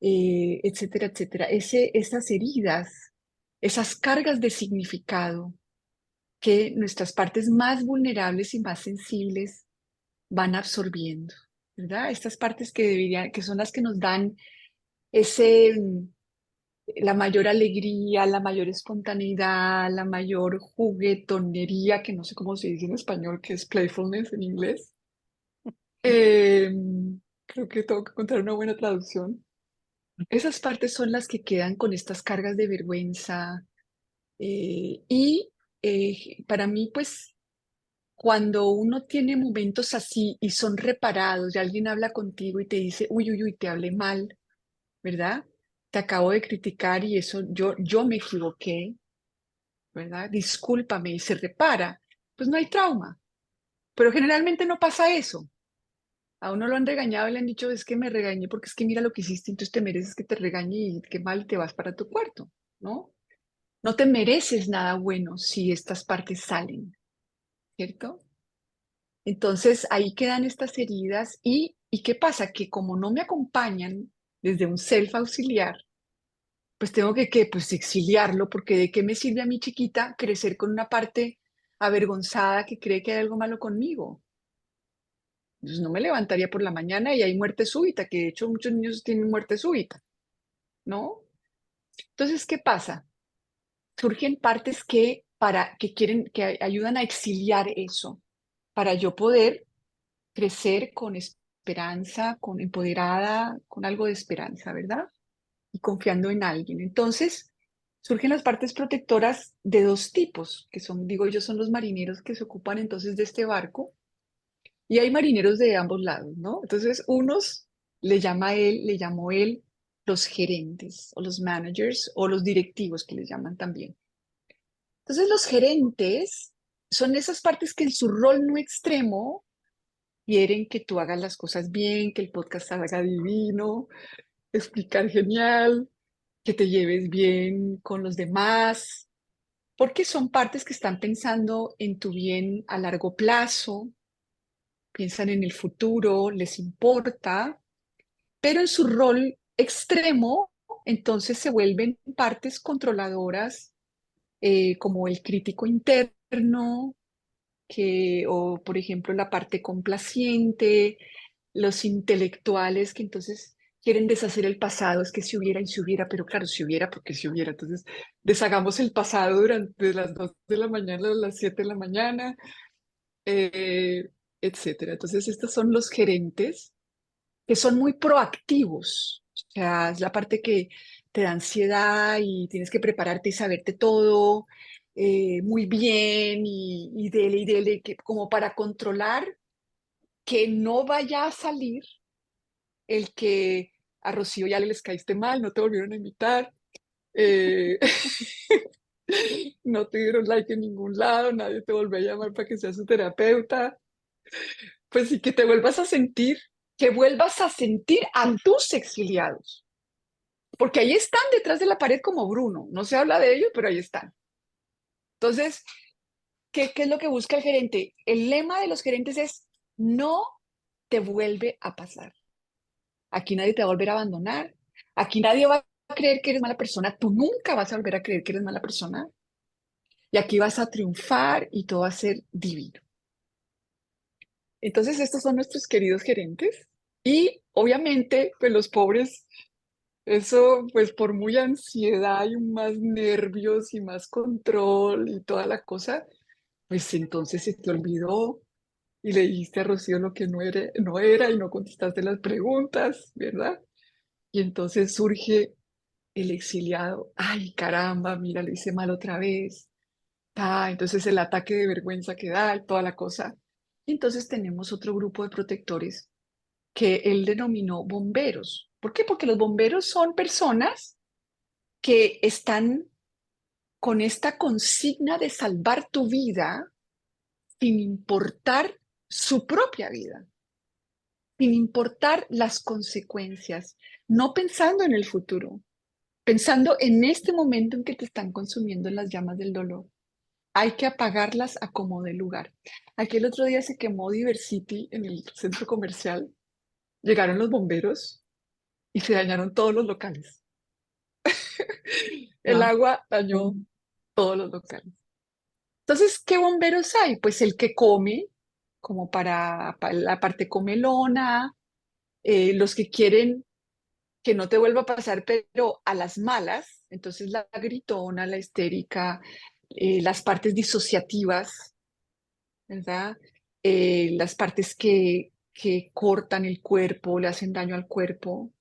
etcétera, etcétera. Esas heridas, esas cargas de significado que nuestras partes más vulnerables y más sensibles van absorbiendo, ¿verdad? Estas partes que deberían, que son las que nos dan ese, la mayor alegría, la mayor espontaneidad, la mayor juguetonería, que no sé cómo se dice en español, que es playfulness en inglés. Eh, Creo que tengo que encontrar una buena traducción. Esas partes son las que quedan con estas cargas de vergüenza. Y para mí, pues, cuando uno tiene momentos así y son reparados y alguien habla contigo y te dice, uy, uy, uy, te hablé mal, ¿verdad? Te acabo de criticar y eso yo me equivoqué, ¿verdad? Discúlpame y se repara, pues no hay trauma. Pero generalmente no pasa eso. A uno lo han regañado y le han dicho, es que me regañé porque es que mira lo que hiciste, entonces te mereces que te regañe y qué mal te vas para tu cuarto, ¿no? No te mereces nada bueno si estas partes salen, ¿cierto? Entonces ahí quedan estas heridas y ¿qué pasa? Que como no me acompañan desde un self auxiliar, pues tengo que pues exiliarlo porque ¿de qué me sirve a mi chiquita crecer con una parte avergonzada que cree que hay algo malo conmigo? Entonces no me levantaría por la mañana y hay muerte súbita, que de hecho muchos niños tienen muerte súbita, ¿no? Entonces, ¿qué pasa? Surgen partes que quieren, que ayudan a exiliar eso, para yo poder crecer con esperanza, con empoderada, con algo de esperanza, ¿verdad? Y confiando en alguien. Entonces, surgen las partes protectoras de 2 tipos, que son, digo yo, son los marineros que se ocupan entonces de este barco, y hay marineros de ambos lados, ¿no? Entonces, unos le llamó él los gerentes o los managers o los directivos que les llaman también. Entonces, los gerentes son esas partes que en su rol no extremo quieren que tú hagas las cosas bien, que el podcast salga divino, explicar genial, que te lleves bien con los demás, porque son partes que están pensando en tu bien a largo plazo, piensan en el futuro, les importa, pero en su rol extremo, entonces se vuelven partes controladoras, como el crítico interno, o por ejemplo la parte complaciente, los intelectuales que entonces quieren deshacer el pasado, es que si hubiera y si hubiera, pero claro, si hubiera, porque si hubiera, entonces deshagamos el pasado durante las 2 de la mañana a las 7 de la mañana, eh, etcétera. Entonces estos son los gerentes que son muy proactivos, o sea, es la parte que te da ansiedad y tienes que prepararte y saberte todo muy bien y dele, que, como para controlar que no vaya a salir el que a Rocío ya les caíste mal, no te volvieron a invitar, eh, no te dieron like en ningún lado, nadie te volvió a llamar para que seas su terapeuta, pues sí que te vuelvas a sentir, que vuelvas a sentir a tus exiliados. porque ahí están detrás de la pared como Bruno. No se habla de ellos, pero ahí están. Entonces, ¿qué es lo que busca el gerente? El lema de los gerentes es: no te vuelve a pasar. Aquí nadie te va a volver a abandonar. Aquí nadie va a creer que eres mala persona. Tú nunca vas a volver a creer que eres mala persona. Y aquí vas a triunfar y todo va a ser divino. Entonces, estos son nuestros queridos gerentes. Y obviamente, pues los pobres, eso, pues por muy ansiedad y más nervios y más control y toda la cosa, pues entonces se te olvidó y le dijiste a Rocío lo que no era y no contestaste las preguntas, ¿verdad? Y entonces surge el exiliado: ay, caramba, mira, lo hice mal otra vez. Entonces el ataque de vergüenza que da y toda la cosa. Y entonces tenemos otro grupo de protectores que él denominó bomberos. ¿Por qué? Porque los bomberos son personas que están con esta consigna de salvar tu vida sin importar su propia vida, sin importar las consecuencias, no pensando en el futuro, pensando en este momento en que te están consumiendo las llamas del dolor. Hay que apagarlas a como dé lugar. Aquí el otro día se quemó Diversity en el centro comercial. Llegaron los bomberos y se dañaron todos los locales. El No. agua dañó todos los locales. Entonces, ¿qué bomberos hay? Pues el que come, como para la parte comelona, los que quieren que no te vuelva a pasar, pero a las malas, entonces la gritona, la histérica, las partes disociativas, ¿verdad? Las partes que cortan el cuerpo, le hacen daño al cuerpo.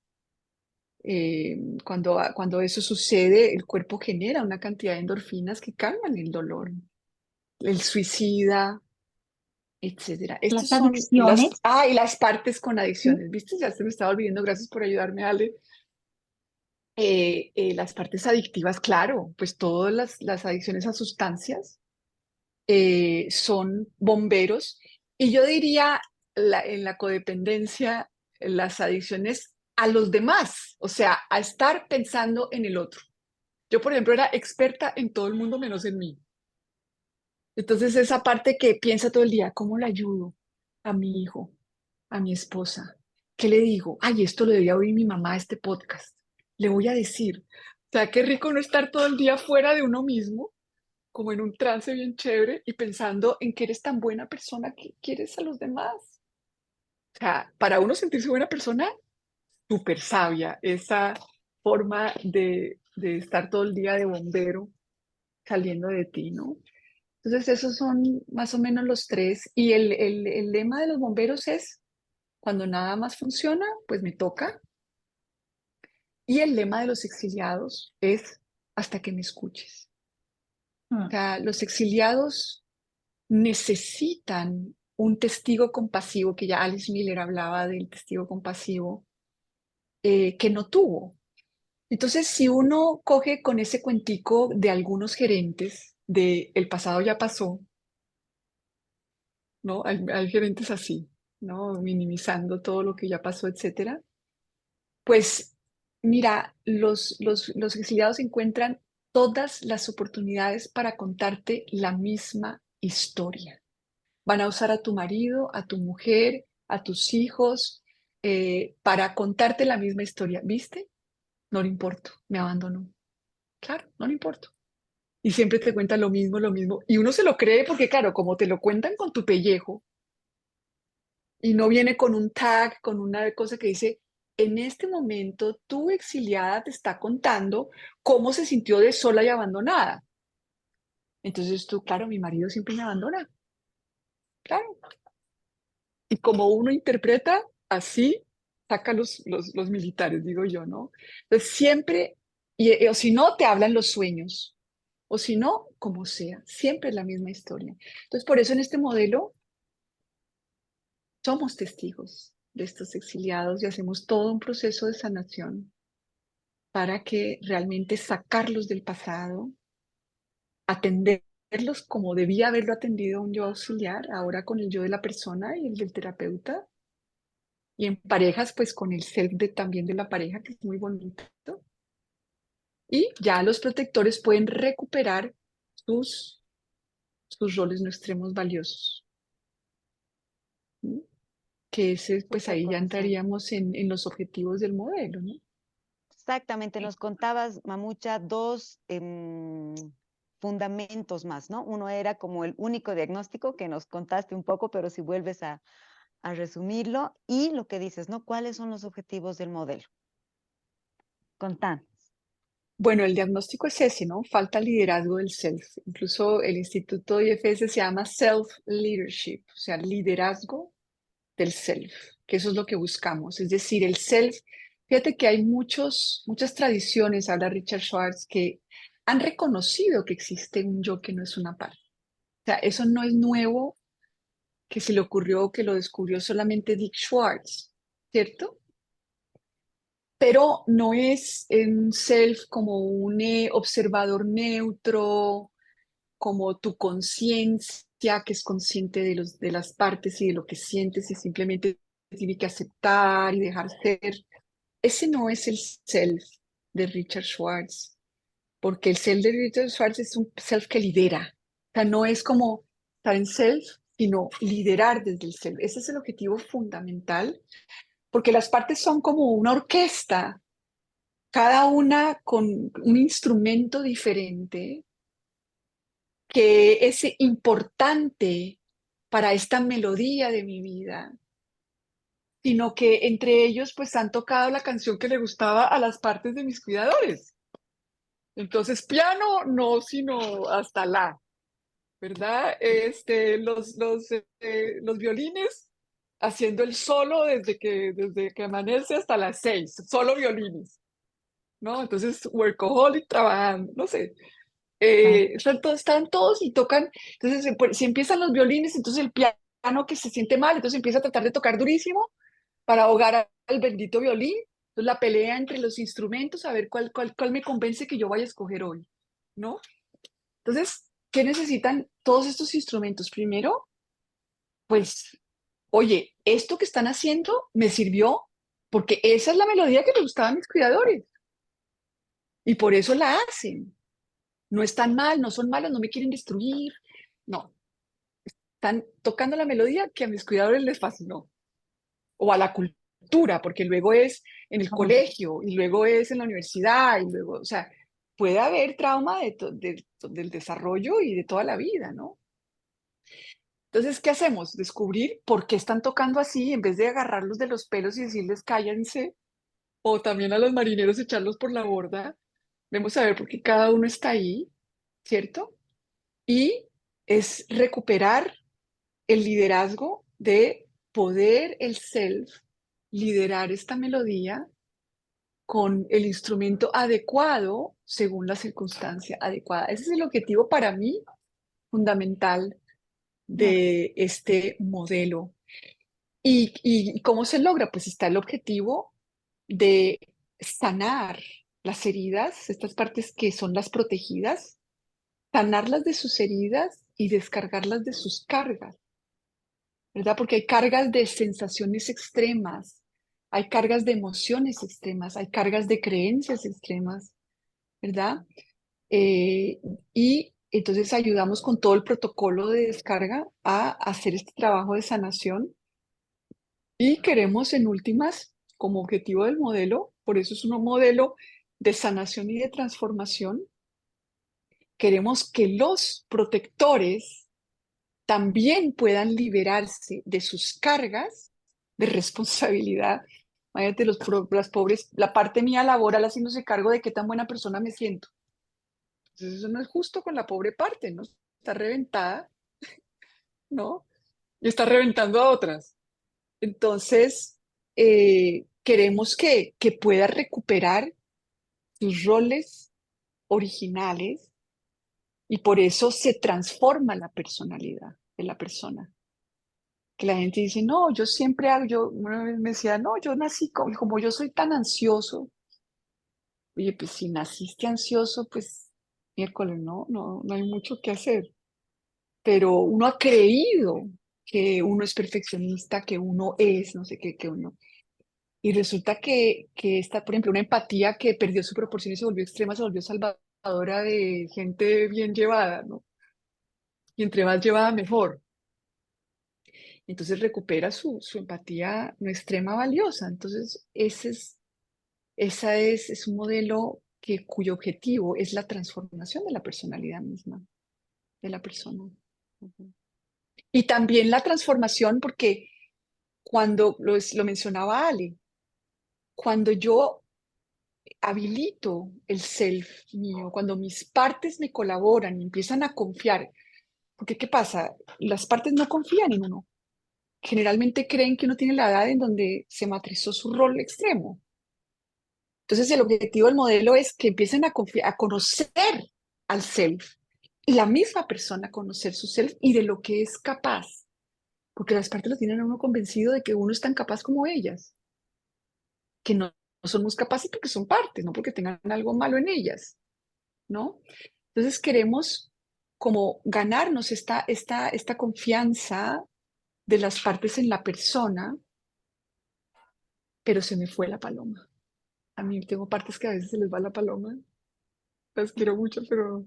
Cuando eso sucede, el cuerpo genera una cantidad de endorfinas que calman el dolor. El suicida, etcétera. Las Estos son adicciones, y las partes con ¿sí? adicciones. ¿Viste? Ya se me estaba olvidando. Gracias por ayudarme, Ale. Las partes adictivas, claro, pues todas las adicciones a sustancias son bomberos. Y yo diría, en la codependencia, las adicciones a los demás, o sea, a estar pensando en el otro. Yo, por ejemplo, era experta en todo el mundo menos en mí. Entonces, esa parte que piensa todo el día: ¿cómo le ayudo a mi hijo, a mi esposa? ¿Qué le digo? Ay, esto lo debería oír mi mamá, este podcast. Le voy a decir. O sea, qué rico no estar todo el día fuera de uno mismo, como en un trance bien chévere y pensando en que eres tan buena persona que quieres a los demás. O sea, para uno sentirse buena persona, súper sabia esa forma de estar todo el día de bombero saliendo de ti, ¿no? Entonces, esos son más o menos los tres. Y el lema de los bomberos es: cuando nada más funciona, pues me toca. Y el lema de los exiliados es: hasta que me escuches. O Mm. sea, los exiliados necesitan un testigo compasivo, que ya Alice Miller hablaba del testigo compasivo, que no tuvo. Entonces, si uno coge con ese cuentico de algunos gerentes de el pasado ya pasó, ¿no? Hay gerentes así, ¿no? Minimizando todo lo que ya pasó, etcétera. Pues mira, los exiliados encuentran todas las oportunidades para contarte la misma historia. Van a usar a tu marido, a tu mujer, a tus hijos, para contarte la misma historia. ¿Viste? No le importo, me abandonó. Claro, no le importo. Y siempre te cuentan lo mismo, lo mismo. Y uno se lo cree porque, claro, como te lo cuentan con tu pellejo y no viene con un tag, con una cosa que dice: en este momento tu exiliada te está contando cómo se sintió de sola y abandonada. Entonces tú, claro, mi marido siempre me abandona. Claro. Y como uno interpreta, así saca los militares, digo yo, ¿no? Entonces siempre, o si no, te hablan los sueños, o si no, como sea, siempre es la misma historia. Entonces, por eso en este modelo somos testigos de estos exiliados y hacemos todo un proceso de sanación para que realmente sacarlos del pasado, atenderlos como debía haberlo atendido un yo auxiliar, ahora con el yo de la persona y el del terapeuta. Y en parejas, pues con el self también de la pareja, que es muy bonito. Y ya los protectores pueden recuperar sus, sus roles no extremos valiosos. ¿Mm? Que ese, pues Súper, ahí ya corazón. entraríamos en los objetivos del modelo, ¿no? Exactamente, nos contabas, Mamucha, dos fundamentos más, ¿no? Uno era como el único diagnóstico que nos contaste un poco, pero si vuelves a resumirlo, y lo que dices, ¿no? ¿Cuáles son los objetivos del modelo? Contanos. Bueno, el diagnóstico es ese, ¿no? Falta liderazgo del self. Incluso el Instituto IFS se llama Self-Leadership, o sea, liderazgo del self, que eso es lo que buscamos. Es decir, el self, fíjate que hay muchas tradiciones, habla Richard Schwartz, que han reconocido que existe un yo que no es una parte. O sea, eso no es nuevo, que se le ocurrió, que lo descubrió solamente Dick Schwartz, ¿cierto? Pero no es un self como un observador neutro, como tu conciencia que es consciente de las partes y de lo que sientes y simplemente tiene que aceptar y dejar ser. Ese no es el self de Richard Schwartz, porque el self de Richard Schwartz es un self que lidera. O sea, no es como estar en self, sino liderar desde el self. Ese es el objetivo fundamental, porque las partes son como una orquesta, cada una con un instrumento diferente que es importante para esta melodía de mi vida, sino que entre ellos pues han tocado la canción que le gustaba a las partes de mis cuidadores. Entonces, piano no, sino hasta la, ¿verdad? Los violines haciendo el solo desde que amanece hasta las 6, solo violines, ¿no? Entonces, workaholic trabajando, no sé. Claro. Están todos y tocan. Entonces, si empiezan los violines, entonces el piano que se siente mal, entonces empieza a tratar de tocar durísimo para ahogar al bendito violín. Entonces, la pelea entre los instrumentos, a ver cuál me convence que yo vaya a escoger hoy, ¿no? Entonces, ¿qué necesitan todos estos instrumentos? Primero, pues, oye, esto que están haciendo me sirvió porque esa es la melodía que me gustaba a mis cuidadores y por eso la hacen. No están mal, no son malos, no me quieren destruir. No, están tocando la melodía que a mis cuidadores les fascinó. O a la cultura, porque luego es en el Ujú. colegio y luego es en la universidad y luego, o sea, puede haber trauma del desarrollo y de toda la vida, ¿no? Entonces, ¿qué hacemos? Descubrir por qué están tocando así en vez de agarrarlos de los pelos y decirles cállense, o también a los marineros echarlos por la borda. Vamos a ver por qué cada uno está ahí, ¿cierto? Y es recuperar el liderazgo de poder el self liderar esta melodía con el instrumento adecuado según la circunstancia adecuada. Ese es el objetivo para mí fundamental Mm. de este modelo. ¿Y cómo se logra? Pues está el objetivo de sanar las heridas, estas partes que son las protegidas, sanarlas de sus heridas y descargarlas de sus cargas. ¿Verdad? Porque hay cargas de sensaciones extremas, hay cargas de emociones extremas, hay cargas de creencias extremas, ¿verdad? Eh, y entonces ayudamos con todo el protocolo de descarga a hacer este trabajo de sanación y queremos en últimas, como objetivo del modelo, por eso es un modelo de sanación y de transformación, queremos que los protectores también puedan liberarse de sus cargas de responsabilidad. Imagínate, las pobres, la parte mía laboral haciéndose cargo de qué tan buena persona me siento. Entonces, eso no es justo con la pobre parte, ¿no? Está reventada, ¿no? Y está reventando a otras. Entonces, queremos que pueda recuperar sus roles originales y por eso se transforma la personalidad de la persona. Que la gente dice, no, yo siempre hago, yo una vez me decía, no, yo nací como yo soy tan ansioso. Oye, pues si naciste ansioso, pues miércoles, no hay mucho que hacer. Pero uno ha creído que uno es perfeccionista, que uno es, no sé qué, que uno. Y resulta que esta, por ejemplo, una empatía que perdió su proporción y se volvió extrema, se volvió salvadora de gente bien llevada, ¿no? Y entre más llevada, mejor. Entonces recupera su empatía no extrema valiosa. Entonces, es un modelo cuyo objetivo es la transformación de la personalidad misma, de la persona. Ujú. Y también la transformación, porque cuando lo mencionaba Ale, cuando yo habilito el self mío, cuando mis partes me colaboran y empiezan a confiar, porque ¿qué pasa? Las partes no confían en uno. Generalmente creen que uno tiene la edad en donde se matrizó su rol extremo. Entonces el objetivo del modelo es que empiecen a confiar, a conocer al self, y la misma persona conocer su self y de lo que es capaz, porque las partes lo tienen a uno convencido de que uno es tan capaz como ellas, que no somos capaces porque son partes, no porque tengan algo malo en ellas, ¿no? Entonces queremos como ganarnos esta confianza de las partes en la persona, pero se me fue la paloma. A mí tengo partes que a veces se les va la paloma. Las quiero mucho, pero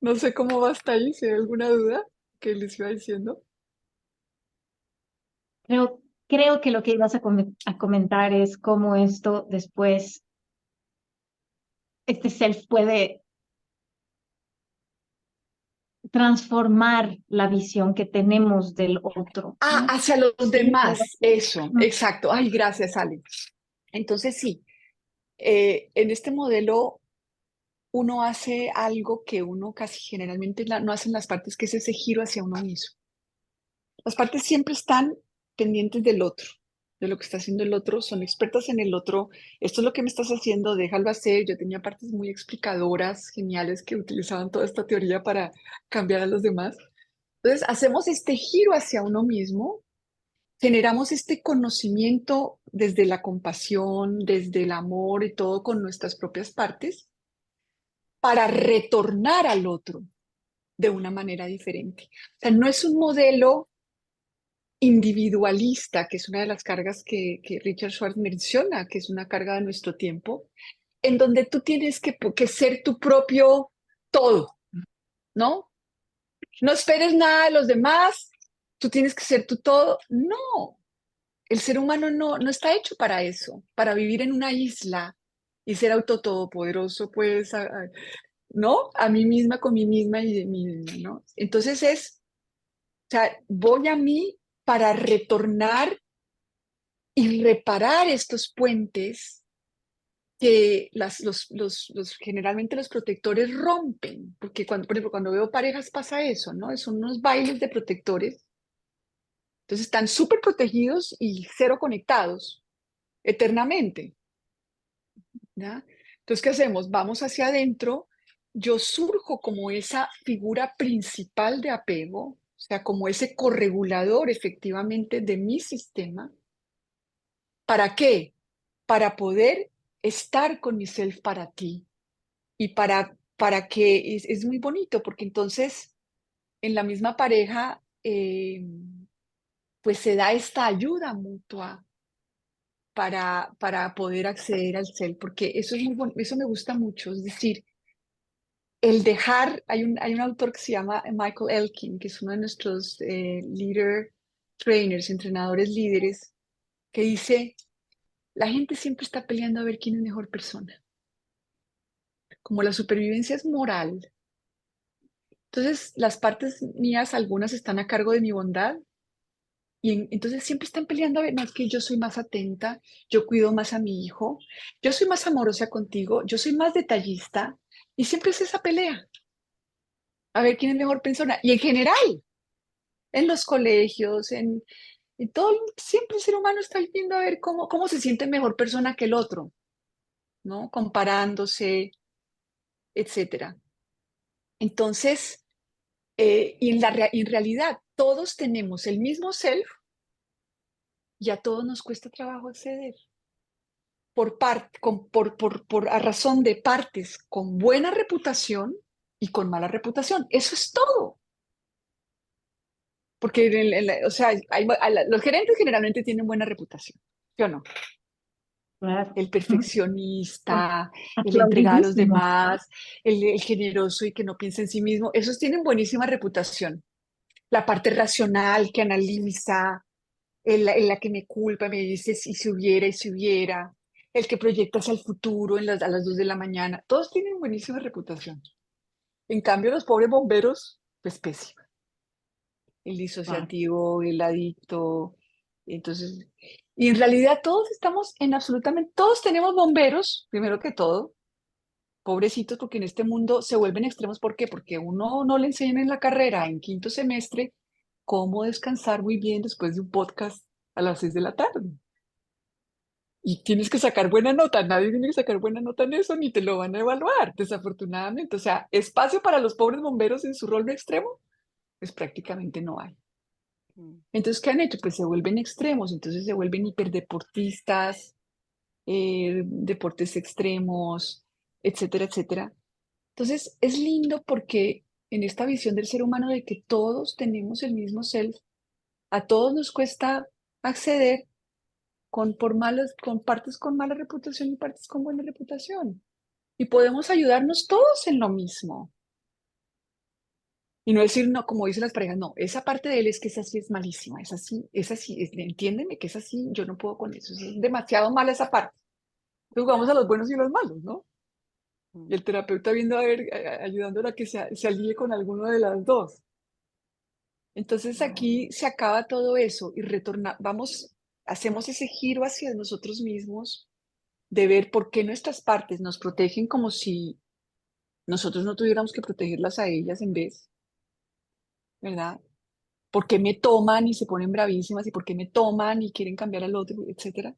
no sé cómo va hasta ahí. Si hay alguna duda que les iba diciendo. Creo que lo que ibas a comentar es cómo esto después, este self puede transformar la visión que tenemos del otro, Ah, ¿no? hacia los ¿Sí? ¿Algo demás. así? Eso, exacto. Ay, gracias, Ale. Entonces sí, en este modelo uno hace algo que uno casi generalmente no hace en las partes, que es ese giro hacia uno mismo. Las partes siempre están pendientes del otro, de lo que está haciendo el otro, son expertas en el otro. Esto es lo que me estás haciendo, déjalo hacer. Yo tenía partes muy explicadoras, geniales, que utilizaban toda esta teoría para cambiar a los demás. Entonces, hacemos este giro hacia uno mismo, generamos este conocimiento desde la compasión, desde el amor y todo con nuestras propias partes, para retornar al otro de una manera diferente. O sea, no es un modelo individualista, que es una de las cargas que Richard Schwartz menciona, que es una carga de nuestro tiempo, en donde tú tienes que ser tu propio todo, ¿no? No esperes nada de los demás, tú tienes que ser tu todo. No, el ser humano no está hecho para eso, para vivir en una isla y ser todopoderoso, pues, ¿no? A mí misma, con mí misma y de mí misma, ¿no? Entonces o sea, voy a mí para retornar y reparar estos puentes que generalmente los protectores rompen, porque cuando, por ejemplo, cuando veo parejas pasa eso, ¿no? Son unos bailes de protectores, entonces están súper protegidos y cero conectados eternamente, ¿ya? Entonces, ¿qué hacemos? Vamos hacia adentro, yo surjo como esa figura principal de apego, o sea, como ese corregulador efectivamente de mi sistema. ¿Para qué? Para poder estar con mi self para ti y para que es muy bonito, porque entonces en la misma pareja, pues se da esta ayuda mutua para poder acceder al self, porque eso es muy eso me gusta mucho, es decir, el dejar, hay un autor que se llama Michael Elkin, que es uno de nuestros leader trainers, entrenadores líderes, que dice, la gente siempre está peleando a ver quién es mejor persona. Como la supervivencia es moral, entonces las partes mías, algunas están a cargo de mi bondad, y entonces siempre están peleando a ver, no, es que yo soy más atenta, yo cuido más a mi hijo, yo soy más amorosa contigo, yo soy más detallista, y siempre es esa pelea, a ver quién es mejor persona. Y en general, en los colegios, en todo, siempre el ser humano está viendo a ver cómo se siente mejor persona que el otro, ¿no? Comparándose, etcétera. Entonces, y en realidad todos tenemos el mismo self y a todos nos cuesta trabajo acceder a razón de partes con buena reputación y con mala reputación. Eso es todo. Porque, o sea, los gerentes generalmente tienen buena reputación, ¿sí o no? Claro. el perfeccionista, el entregado a los Aplaudidísimo. demás, el generoso y que no piensa en sí mismo. Esos tienen buenísima reputación. La parte racional que analiza, en la que me culpa, me dice y si hubiera, el que proyecta hacia el futuro a las 2 de la mañana, todos tienen buenísima reputación. En cambio, los pobres bomberos, pues pésima. El Wow. disociativo, el adicto, entonces, y en realidad todos estamos en absolutamente, todos tenemos bomberos, primero que todo, pobrecitos, porque en este mundo se vuelven extremos. ¿Por qué? Porque uno no le enseñan en la carrera, en quinto semestre, cómo descansar muy bien después de un podcast a las 6 de la tarde. Y tienes que sacar buena nota, nadie tiene que sacar buena nota en eso, ni te lo van a evaluar, desafortunadamente. O sea, espacio para los pobres bomberos en su rol extremo, pues prácticamente no hay. Mm. Entonces, ¿qué han hecho? Pues se vuelven extremos, entonces se vuelven hiperdeportistas, deportes extremos, etcétera, etcétera. Entonces, es lindo porque en esta visión del ser humano de que todos tenemos el mismo self, a todos nos cuesta acceder con partes con mala reputación y partes con buena reputación. Y podemos ayudarnos todos en lo mismo. Y no decir, no, como dicen las parejas, no, esa parte de él es que esa sí es malísima, es así, entiéndeme que es así, yo no puedo con eso, es demasiado mala esa parte. Entonces vamos a los buenos y los malos, ¿no? Y Mm. el terapeuta viendo a ver, ayudándola a que se alíe con alguno de las dos. Entonces aquí se acaba todo eso y hacemos ese giro hacia nosotros mismos de ver por qué nuestras partes nos protegen como si nosotros no tuviéramos que protegerlas a ellas en vez, ¿verdad? ¿Por qué me toman y se ponen bravísimas y por qué me toman y quieren cambiar al otro, etcétera?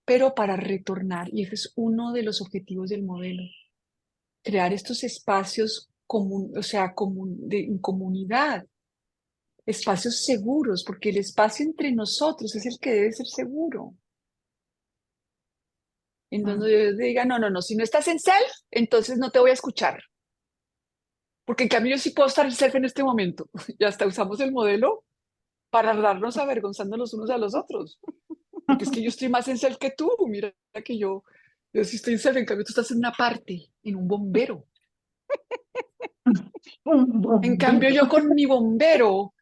Pero para retornar, y ese es uno de los objetivos del modelo, crear estos espacios o sea, en comunidad, espacios seguros, porque el espacio entre nosotros es el que debe ser seguro, en donde yo diga, no, no, no, si no estás en self, entonces no te voy a escuchar, porque en cambio yo sí puedo estar en self en este momento, y hasta usamos el modelo para darnos avergonzando los unos a los otros. Porque es que yo estoy más en self que tú. Mira que yo sí estoy en self, en cambio tú estás en una parte, en un bombero. Un En cambio bombero. yo con mi bombero,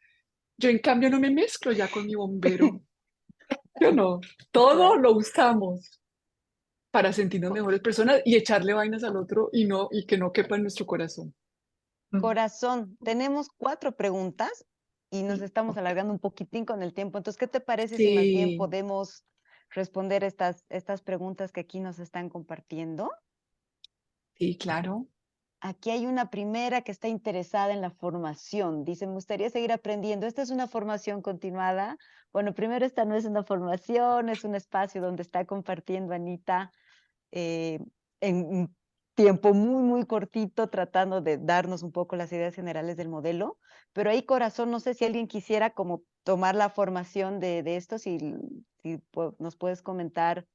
yo en cambio no me mezclo ya con mi bombero. Yo no, todo Claro. lo usamos para sentirnos mejores personas y echarle vainas al otro y que no quepa en nuestro corazón. Corazón, tenemos 4 preguntas y nos estamos alargando un poquitín con el tiempo. Entonces, ¿qué te parece si más bien Sí, podemos responder estas preguntas que aquí nos están compartiendo? sí, claro. Aquí hay una primera que está interesada en la formación. Dice, me gustaría seguir aprendiendo. ¿Esta es una formación continuada? Bueno, primero, esta no es una formación, es un espacio donde está compartiendo Anita eh, en un tiempo muy, muy cortito, tratando de darnos un poco las ideas generales del modelo. Pero ahí, corazón, no sé si alguien quisiera como tomar la formación de esto, si nos puedes comentar.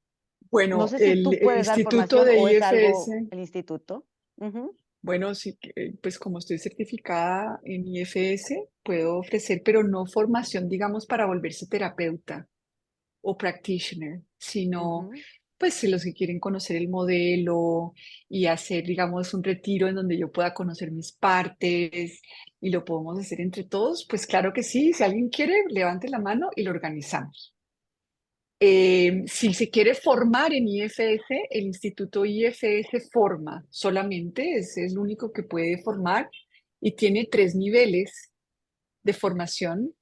No Bueno, sé si el tú puedes dar Instituto formación de o es algo IFS. el instituto. Ujú. Bueno, sí, pues como estoy certificada en IFS, puedo ofrecer, pero no formación, digamos, para volverse terapeuta o practitioner, sino Ujú. pues si los que quieren conocer el modelo y hacer, digamos, un retiro en donde yo pueda conocer mis partes y lo podemos hacer entre todos, pues claro que sí, si alguien quiere, levante la mano y lo organizamos. Si se quiere formar en IFS, el Instituto IFS forma solamente, es el único que puede formar y tiene 3 niveles de formación.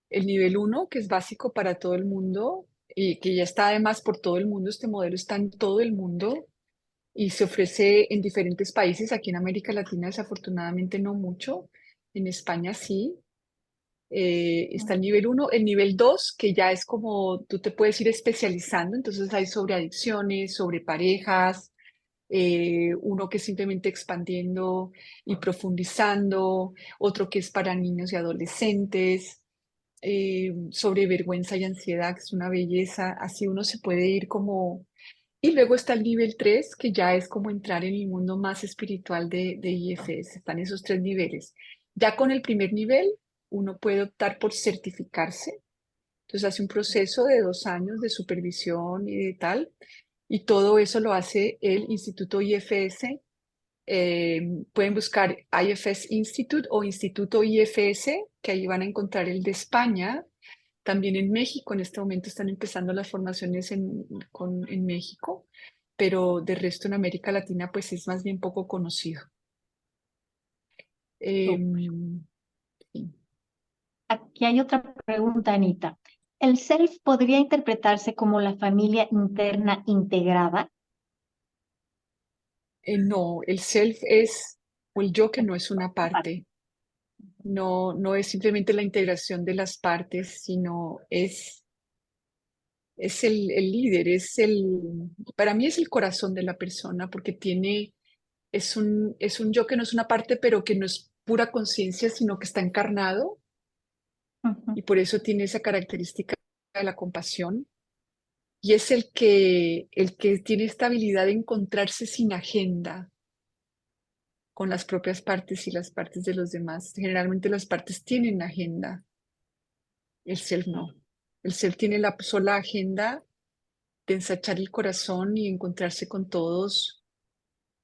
El nivel uno, que es básico para todo el mundo y que ya está además por todo el mundo, este modelo está en todo el mundo y se ofrece en diferentes países. Aquí en América Latina desafortunadamente no mucho, en España sí. Está el nivel uno, el nivel 2 que ya es como tú te puedes ir especializando, entonces hay sobre adicciones, sobre parejas, uno que es simplemente expandiendo y profundizando, otro que es para niños y adolescentes, sobre vergüenza y ansiedad, que es una belleza, así uno se puede ir como... Y luego está el nivel 3 que ya es como entrar en el mundo más espiritual de IFS, están esos 3 niveles. Ya con el primer nivel, uno puede optar por certificarse, entonces hace un proceso de 2 años de supervisión y de tal, y todo eso lo hace el Instituto IFS. Pueden buscar IFS Institute o Instituto IFS, que ahí van a encontrar el de España. También en México, en este momento están empezando las formaciones en México, pero de resto en América Latina pues es más bien poco conocido. Súper. Sí. Aquí hay otra pregunta, Anita. ¿El self podría interpretarse como la familia interna integrada? No, el self es, o el yo que no es una parte, no, no es simplemente la integración de las partes, sino es el líder, para mí es el corazón de la persona, porque es un yo que no es una parte, pero que no es pura conciencia, sino que está encarnado, Ujú. y por eso tiene esa característica de la compasión, y es el que tiene esta habilidad de encontrarse sin agenda con las propias partes y las partes de los demás. Generalmente las partes tienen agenda, el self no. El self tiene la sola agenda de ensachar el corazón y encontrarse con todos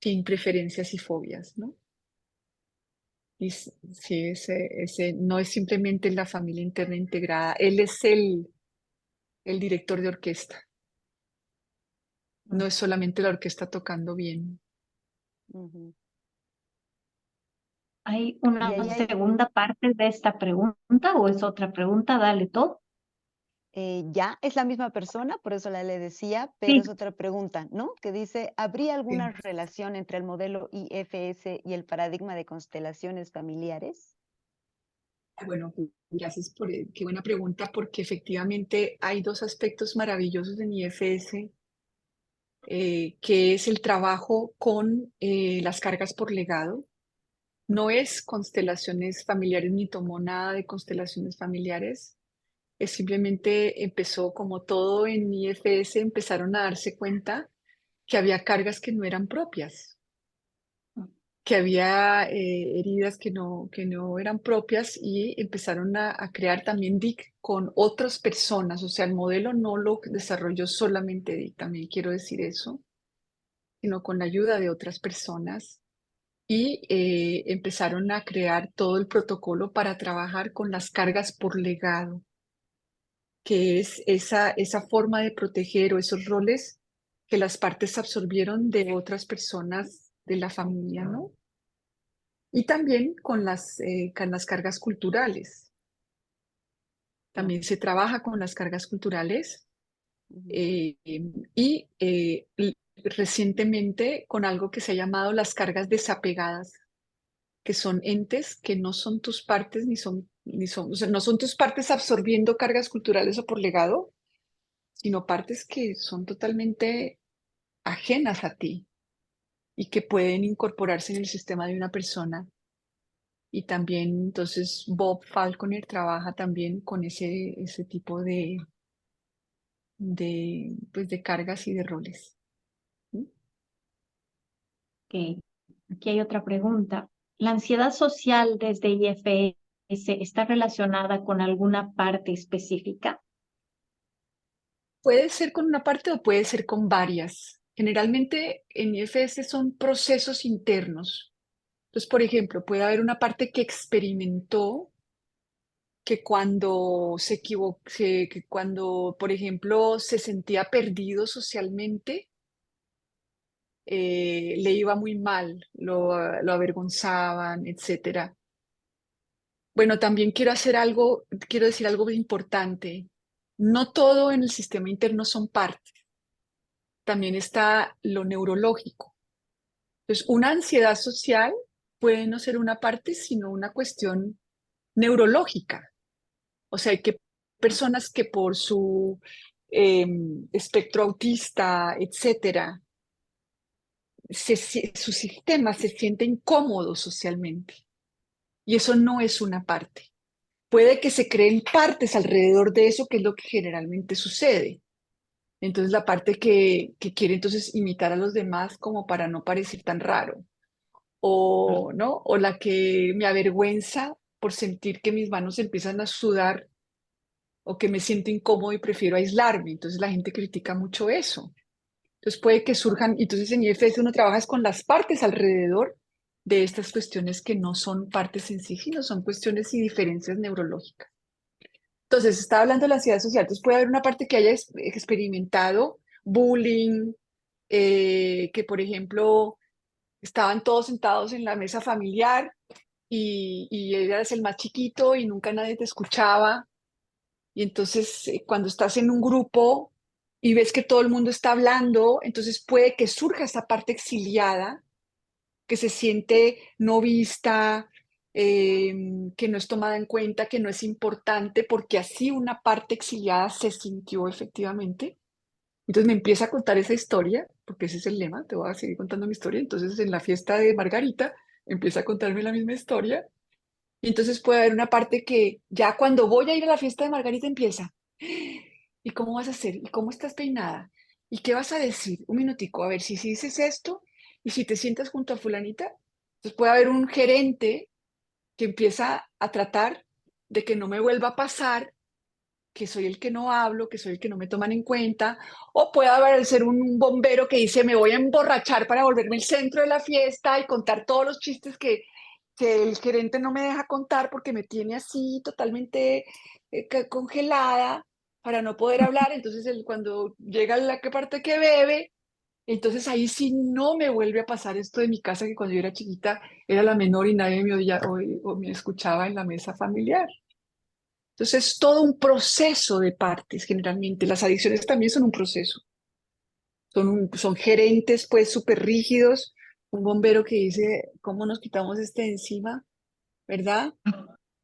sin preferencias y fobias, ¿no? Y sí, ese no es simplemente la familia interna integrada, él es el director de orquesta, no es solamente la orquesta tocando bien. Ujú. ¿Hay Y una ahí hay, segunda parte de esta pregunta o es otra pregunta? Dale todo. ya es la misma persona, por eso le decía, pero Sí, es otra pregunta, ¿no? Que dice, ¿habría alguna Sí. relación entre el modelo IFS y el paradigma de constelaciones familiares? Bueno, gracias qué buena pregunta, porque efectivamente hay dos aspectos maravillosos en IFS, que es el trabajo con las cargas por legado. No es constelaciones familiares ni tomó nada de constelaciones familiares. Es simplemente empezó como todo en IFS, empezaron a darse cuenta que había cargas que no eran propias, que había heridas que no eran propias y empezaron a crear también DIC con otras personas. O sea, el modelo no lo desarrolló solamente DIC, también quiero decir eso, sino con la ayuda de otras personas. Y empezaron a crear todo el protocolo para trabajar con las cargas por legado, que es esa forma de proteger o esos roles que las partes absorbieron de otras personas de la familia, ¿no? Y también con las cargas culturales. Claro. También se trabaja con las cargas culturales, Ujú. eh, y recientemente con algo que se ha llamado las cargas desapegadas, que son entes que no son tus partes o sea, no son tus partes absorbiendo cargas culturales o por legado, sino partes que son totalmente ajenas a ti y que pueden incorporarse en el sistema de una persona. Y también, entonces, Bob Falconer trabaja también con ese tipo pues, de cargas y de roles. ¿Sí? ok. Aquí hay otra pregunta. ¿La ansiedad social desde IFS está relacionada con alguna parte específica? Puede ser con una parte o puede ser con varias. Generalmente en IFS son procesos internos. Entonces, por ejemplo, puede haber una parte que experimentó que cuando se equivocó, que cuando, por ejemplo, se sentía perdido socialmente, le iba muy mal, lo avergonzaban, etcétera. Bueno, también quiero decir algo muy importante. No todo en el sistema interno son partes, también está lo neurológico. Entonces, una ansiedad social puede no ser una parte, sino una cuestión neurológica. O sea, hay que personas que por su eh, espectro autista, etcétera, su sistema se siente incómodo socialmente. Y eso no es una parte. Puede que se creen partes alrededor de eso, que es lo que generalmente sucede. Entonces, la parte que quiere entonces imitar a los demás como para no parecer tan raro. O, ¿no? O la que me avergüenza por sentir que mis manos empiezan a sudar o que me siento incómodo y prefiero aislarme. Entonces la gente critica mucho eso. Entonces puede que surjan, entonces en IFS uno trabaja es con las partes alrededor de estas cuestiones que no son partes en sí, sino son cuestiones y diferencias neurológicas. Entonces, estaba hablando de la ansiedad social, entonces puede haber una parte que haya experimentado bullying, que por ejemplo estaban todos sentados en la mesa familiar y eras el más chiquito y nunca nadie te escuchaba. Y entonces cuando estás en un grupo y ves que todo el mundo está hablando, entonces puede que surja esa parte exiliada, que se siente no vista, que no es tomada en cuenta, que no es importante, porque así una parte exiliada se sintió efectivamente. Entonces me empieza a contar esa historia, porque ese es el lema, te voy a seguir contando mi historia. Entonces en la fiesta de Margarita empieza a contarme la misma historia. Y entonces puede haber una parte que ya cuando voy a ir a la fiesta de Margarita empieza. ¿Y cómo vas a hacer? ¿Y cómo estás peinada? ¿Y qué vas a decir? Un minutico, a ver si dices esto y si te sientas junto a fulanita. Entonces puede haber un gerente que empieza a tratar de que no me vuelva a pasar, que soy el que no hablo, que soy el que no me toman en cuenta, o puede haber ser un bombero que dice me voy a emborrachar para volverme el centro de la fiesta y contar todos los chistes que el gerente no me deja contar porque me tiene así totalmente congelada para no poder hablar. Entonces cuando llega la que parte que bebe, entonces ahí sí no me vuelve a pasar esto de mi casa, que cuando yo era chiquita era la menor y nadie me oía o me escuchaba en la mesa familiar. Entonces es todo un proceso de partes generalmente. Las adicciones también son un proceso. Son gerentes pues súper rígidos. Un bombero que dice, ¿cómo nos quitamos este de encima? ¿Verdad?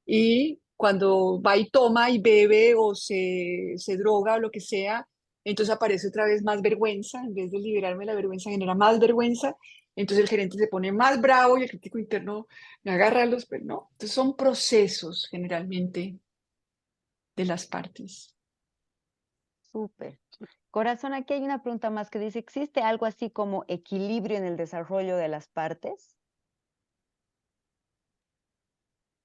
Y cuando va y toma y bebe o se droga o lo que sea, entonces aparece otra vez más vergüenza. En vez de liberarme la vergüenza, genera más vergüenza. Entonces el gerente se pone más bravo y el crítico interno me agarra los... Pero no, entonces son procesos generalmente de las partes. Súper. Corazón, aquí hay una pregunta más que dice, ¿existe algo así como equilibrio en el desarrollo de las partes?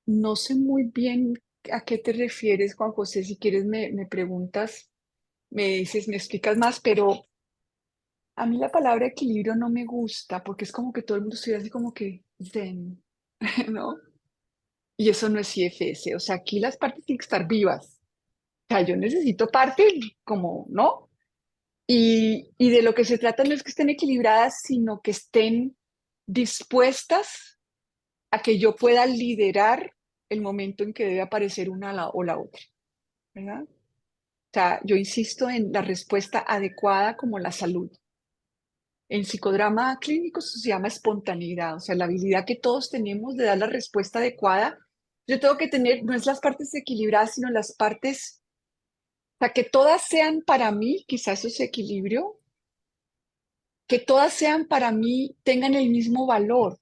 No sé muy bien a qué te refieres, Juan José. Si quieres me preguntas, me dices, me explicas más, pero a mí la palabra equilibrio no me gusta porque es como que todo el mundo estuviera así como que zen, ¿no? Y eso no es IFS. O sea, aquí las partes tienen que estar vivas. O sea, yo necesito partes como, ¿no? Y de lo que se trata no es que estén equilibradas, sino que estén dispuestas a que yo pueda liderar el momento en que debe aparecer o la otra, ¿verdad? O sea, yo insisto en la respuesta adecuada como la salud. En psicodrama clínico eso se llama espontaneidad, o sea, la habilidad que todos tenemos de dar la respuesta adecuada. Yo tengo que tener, no es las partes equilibradas, sino las partes, o sea, que todas sean para mí, quizás eso es equilibrio, que todas sean para mí, tengan el mismo valor,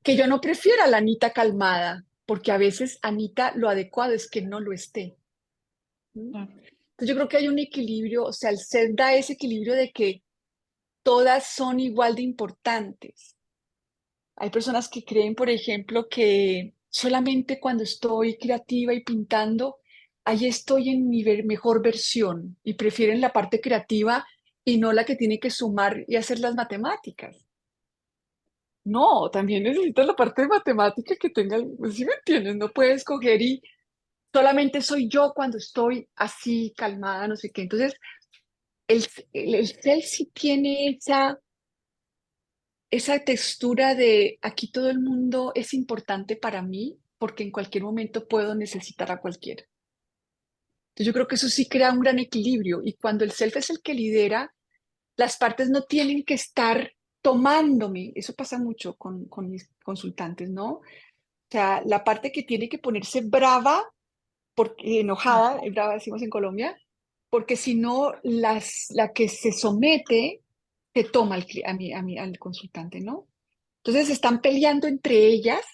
que yo no prefiera a la Anita calmada, porque a veces Anita lo adecuado es que no lo esté. ¿Mm? Entonces yo creo que hay un equilibrio, o sea, el ser da ese equilibrio de que todas son igual de importantes. Hay personas que creen, por ejemplo, que solamente cuando estoy creativa y pintando, ahí estoy en mi mejor versión y prefieren la parte creativa y no la que tiene que sumar y hacer las matemáticas. No, también necesitas la parte de matemática que tenga, ¿sí me entiendes? No puedes coger y solamente soy yo cuando estoy así calmada, no sé qué. Entonces, el cel sí tiene esa textura de aquí todo el mundo es importante para mí porque en cualquier momento puedo necesitar a cualquiera. Entonces, yo creo que eso sí crea un gran equilibrio y cuando el self es el que lidera, las partes no tienen que estar tomándome. Eso pasa mucho con mis consultantes, ¿no? O sea, la parte que tiene que ponerse brava, porque, enojada, brava decimos en Colombia, porque si no, la que se somete te toma al consultante, ¿no? Entonces están peleando entre ellas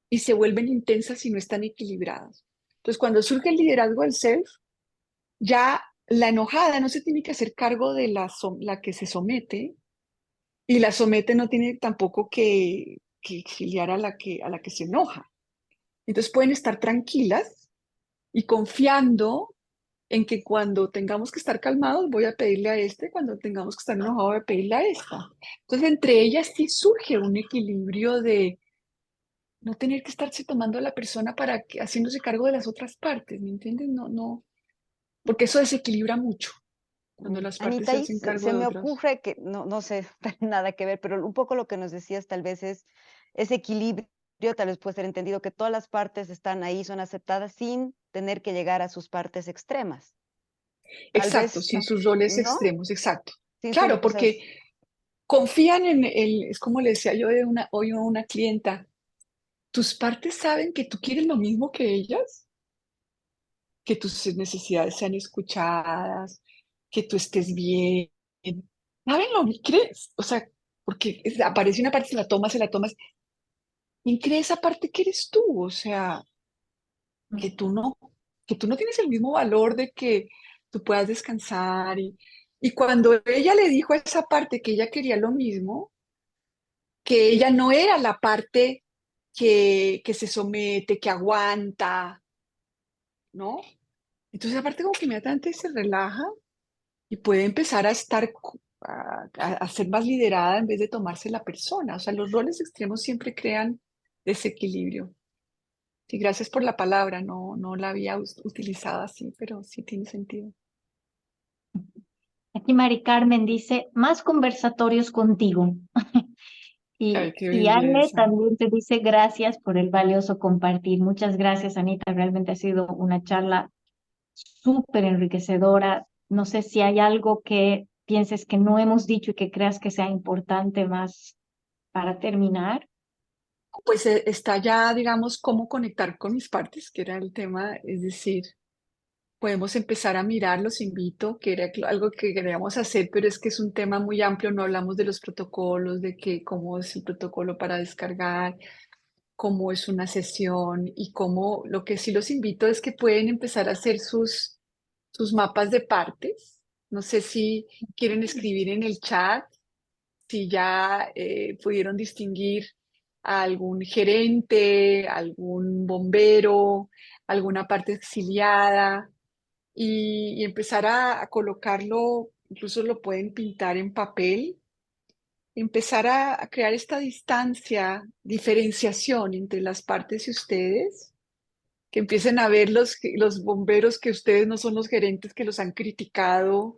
y se vuelven intensas y no están equilibradas. Entonces, cuando surge el liderazgo del self, ya la enojada no se tiene que hacer cargo de la que se somete y la somete no tiene tampoco que exiliar a la que se enoja. Entonces pueden estar tranquilas y confiando en que cuando tengamos que estar calmados voy a pedirle a este, cuando tengamos que estar enojados voy a pedirle a esta. Entonces, entre ellas sí surge un equilibrio de no tener que estarse tomando a la persona para que, haciéndose cargo de las otras partes, ¿me entiendes? No, no, porque eso desequilibra mucho cuando las partes Anita, se ahí hacen cargo se de me otras. ocurre que no sé, nada que ver, pero un poco lo que nos decías tal vez es ese equilibrio, tal vez puede ser entendido que todas las partes están ahí, son aceptadas sin tener que llegar a sus partes extremas. Tal Exacto, vez, sin sus roles ¿no? extremos, exacto. Sin sus, Claro, o sea, porque confían en el, es como le decía yo hoy a una clienta, tus partes saben que tú quieres lo mismo que ellas, que tus necesidades sean escuchadas, que tú estés bien. ¿Saben lo que crees? O sea, porque aparece una parte, se la tomas. ¿Quién cree esa parte que eres tú? O sea, que tú no, que tú no tienes el mismo valor de que tú puedas descansar. Y cuando ella le dijo a esa parte que ella quería lo mismo, que ella no era la parte que se somete, que aguanta, ¿no? Entonces, aparte como que inmediatamente se relaja y puede empezar a estar, a ser más liderada en vez de tomarse la persona. O sea, los roles extremos siempre crean desequilibrio. Sí, gracias por la palabra, no la había utilizado así, pero sí tiene sentido. Aquí Mari Carmen dice, más conversatorios contigo. Ay, qué Y Ale belleza. también te dice gracias por el valioso compartir. Muchas gracias, Anita. Realmente ha sido una charla súper enriquecedora. No sé si hay algo que pienses que no hemos dicho y que creas que sea importante más para terminar. Pues está ya, digamos, cómo conectar con mis partes, que era el tema, es decir, podemos empezar a mirar, los invito, que era algo que queríamos hacer, pero es que es un tema muy amplio, no hablamos de los protocolos, de que cómo es el protocolo para descargar, cómo es una sesión y cómo, lo que sí los invito es que pueden empezar a hacer sus mapas de partes. No sé si quieren escribir en el chat, si ya pudieron distinguir a algún gerente, algún bombero, alguna parte exiliada y empezar a colocarlo, incluso lo pueden pintar en papel, empezar a crear esta distancia, diferenciación entre las partes y ustedes, que empiecen a ver los bomberos que ustedes no son los gerentes que los han criticado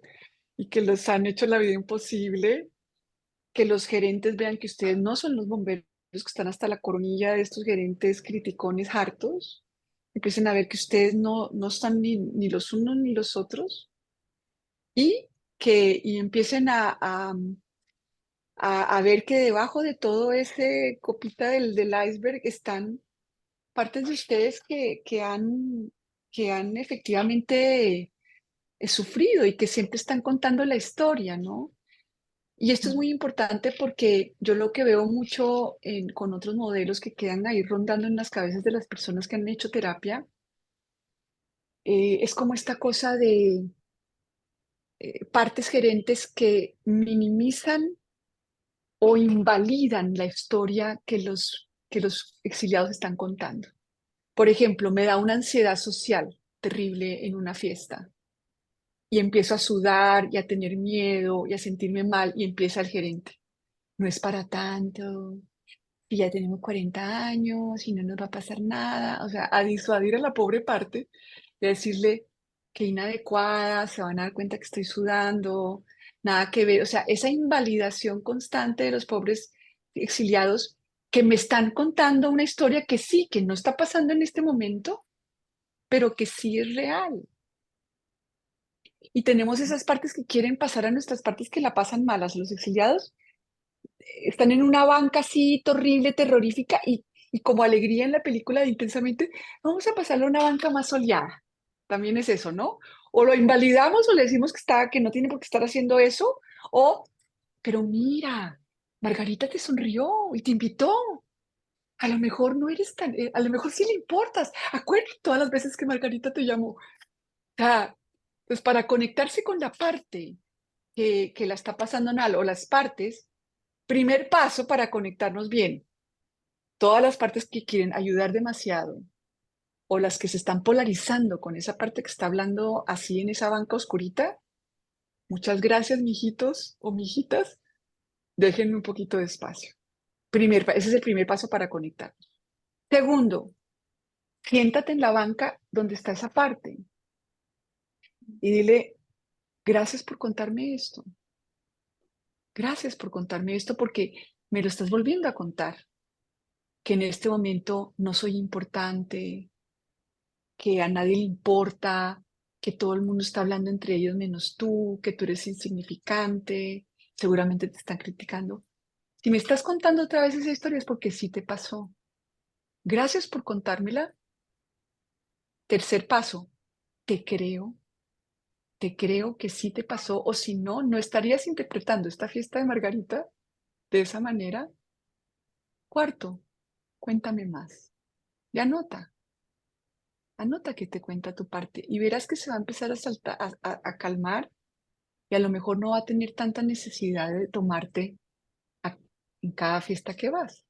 y que los han hecho la vida imposible, que los gerentes vean que ustedes no son los bomberos que están hasta la coronilla de estos gerentes criticones hartos, empiecen a ver que ustedes no están ni los unos ni los otros y empiecen a ver que debajo de todo ese copita del iceberg están partes de ustedes que han efectivamente sufrido y que siempre están contando la historia, ¿no? Y esto es muy importante porque yo lo que veo mucho con otros modelos que quedan ahí rondando en las cabezas de las personas que han hecho terapia, es como esta cosa de partes gerentes que minimizan o invalidan la historia que los exiliados están contando. Por ejemplo, me da una ansiedad social terrible en una fiesta y empiezo a sudar y a tener miedo y a sentirme mal y empieza el gerente. No es para tanto, y ya tenemos 40 años y no nos va a pasar nada. O sea, a disuadir a la pobre parte y a decirle que inadecuada, se van a dar cuenta que estoy sudando, nada que ver. O sea, esa invalidación constante de los pobres exiliados que me están contando una historia que sí, que no está pasando en este momento, pero que sí es real. Y tenemos esas partes que quieren pasar a nuestras partes que la pasan malas. Los exiliados están en una banca así horrible, terrorífica, y como alegría en la película de Intensamente, vamos a pasarle a una banca más soleada. También es eso, ¿no? O lo invalidamos o le decimos que no tiene por qué estar haciendo eso, o, pero mira, Margarita te sonrió y te invitó. A lo mejor no eres tan, a lo mejor sí le importas. Acuérdate todas las veces que Margarita te llamó. O sea, pues para conectarse con la parte que la está pasando mal o las partes, primer paso para conectarnos bien, todas las partes que quieren ayudar demasiado o las que se están polarizando con esa parte que está hablando así en esa banca oscurita, muchas gracias, mijitos o mijitas. Déjenme un poquito de espacio. Ese es el primer paso para conectar. Segundo, siéntate en la banca donde está esa parte y dile, gracias por contarme esto. Gracias por contarme esto porque me lo estás volviendo a contar. Que en este momento no soy importante, que a nadie le importa, que todo el mundo está hablando entre ellos menos tú, que tú eres insignificante, seguramente te están criticando. Si me estás contando otra vez esa historia es porque sí te pasó. Gracias por contármela. Tercer paso, te creo que sí te pasó, o si no, no estarías interpretando esta fiesta de Margarita de esa manera. Cuarto, cuéntame más. Y anota que te cuenta tu parte y verás que se va a empezar a calmar y a lo mejor no va a tener tanta necesidad de tomarte en cada fiesta que vas.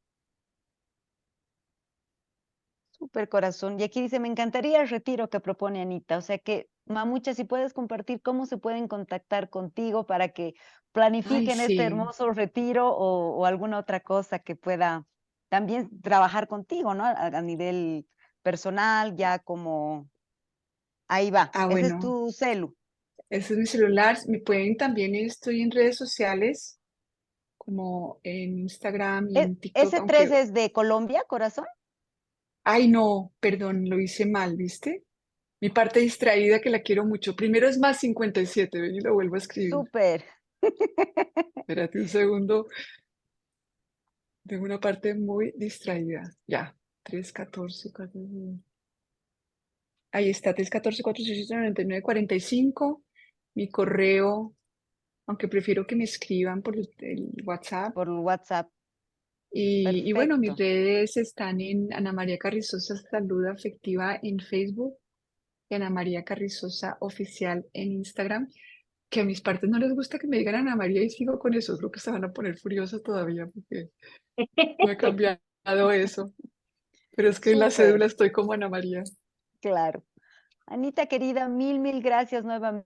Súper corazón. Y aquí dice, me encantaría el retiro que propone Anita. O sea que, Mamucha, si puedes compartir cómo se pueden contactar contigo para que Ay, planifiquen este sí. hermoso retiro o alguna otra cosa que pueda también trabajar contigo, ¿no? A nivel personal, ya como, ahí va. Ah, Ese es bueno, tu celu. ese es mi celular. Me pueden también, estoy en redes sociales como en Instagram y en TikTok, ¿Ese 3 aunque, es de Colombia, corazón? ay, no, perdón, lo hice mal, ¿viste? Mi parte distraída que la quiero mucho. Primero es más 57, ven y lo vuelvo a escribir. Súper. Espérate un segundo. Tengo una parte muy distraída. Ya, 314, 14. Ahí está, 314, 467, 9945. Mi correo, aunque prefiero que me escriban por el WhatsApp. Por WhatsApp. Y bueno, mis Perfecto. redes están en Ana María Carrizosa Salud Afectiva en Facebook y Ana María Carrizosa Oficial en Instagram. Que a mis partes no les gusta que me digan Ana María y sigo con eso. Creo que se van a poner furiosas todavía porque no he cambiado eso. Pero es que en la Súper. cédula estoy como Ana María. Claro. Anita querida, mil gracias nuevamente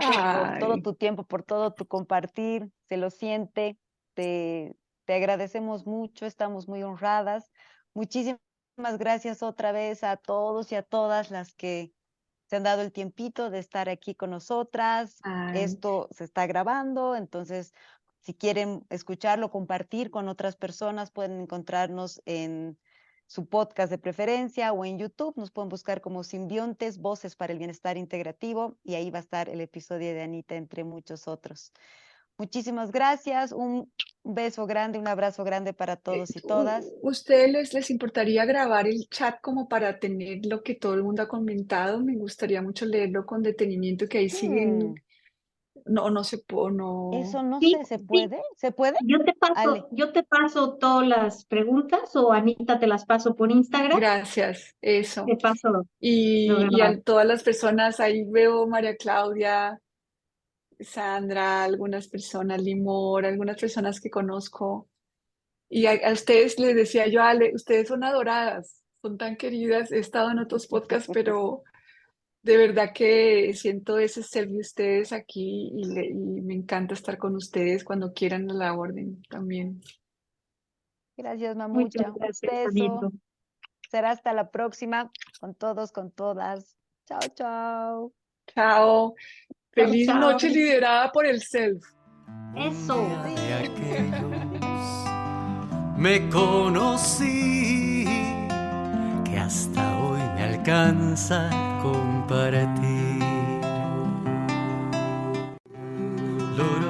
por todo Ay, tu tiempo, por todo tu compartir. Se lo siente. Te, te agradecemos mucho, estamos muy honradas. Muchísimas gracias otra vez a todos y a todas las que se han dado el tiempito de estar aquí con nosotras. ay, Esto se está grabando, entonces si quieren escucharlo, compartir con otras personas, pueden encontrarnos en su podcast de preferencia o en YouTube. Nos pueden buscar como Simbiontes, Voces para el Bienestar Integrativo, y ahí va a estar el episodio de Anita, entre muchos otros. Muchísimas gracias, un beso grande, un abrazo grande para todos y todas. ¿ustedes les importaría grabar el chat como para tener lo que todo el mundo ha comentado? Me gustaría mucho leerlo con detenimiento, que ahí siguen, Hmm, no, no se puede, eso no. no Sí, sé, ¿se sí, puede? ¿Se puede? Ale. yo te paso todas las preguntas o Anita te las paso por Instagram, Gracias, eso. te paso lo Y grabado. a todas las personas, ahí veo María Claudia, Sandra, algunas personas, Limor, algunas personas que conozco. Y a ustedes les decía yo, Ale, ustedes son adoradas, son tan queridas. He estado en otros podcasts, pero de verdad que siento ese ser de ustedes aquí y me encanta estar con ustedes cuando quieran a la orden también. Gracias, Muchas Mamucha. Un gracias, beso. Anito. Será hasta la próxima con todos, con todas. Chao, chao. Chao. Chao, Feliz chao. noche liderada por el self. Un Eso. día de Sí. aquellos me conocí que hasta hoy me alcanza a compartir. Loro,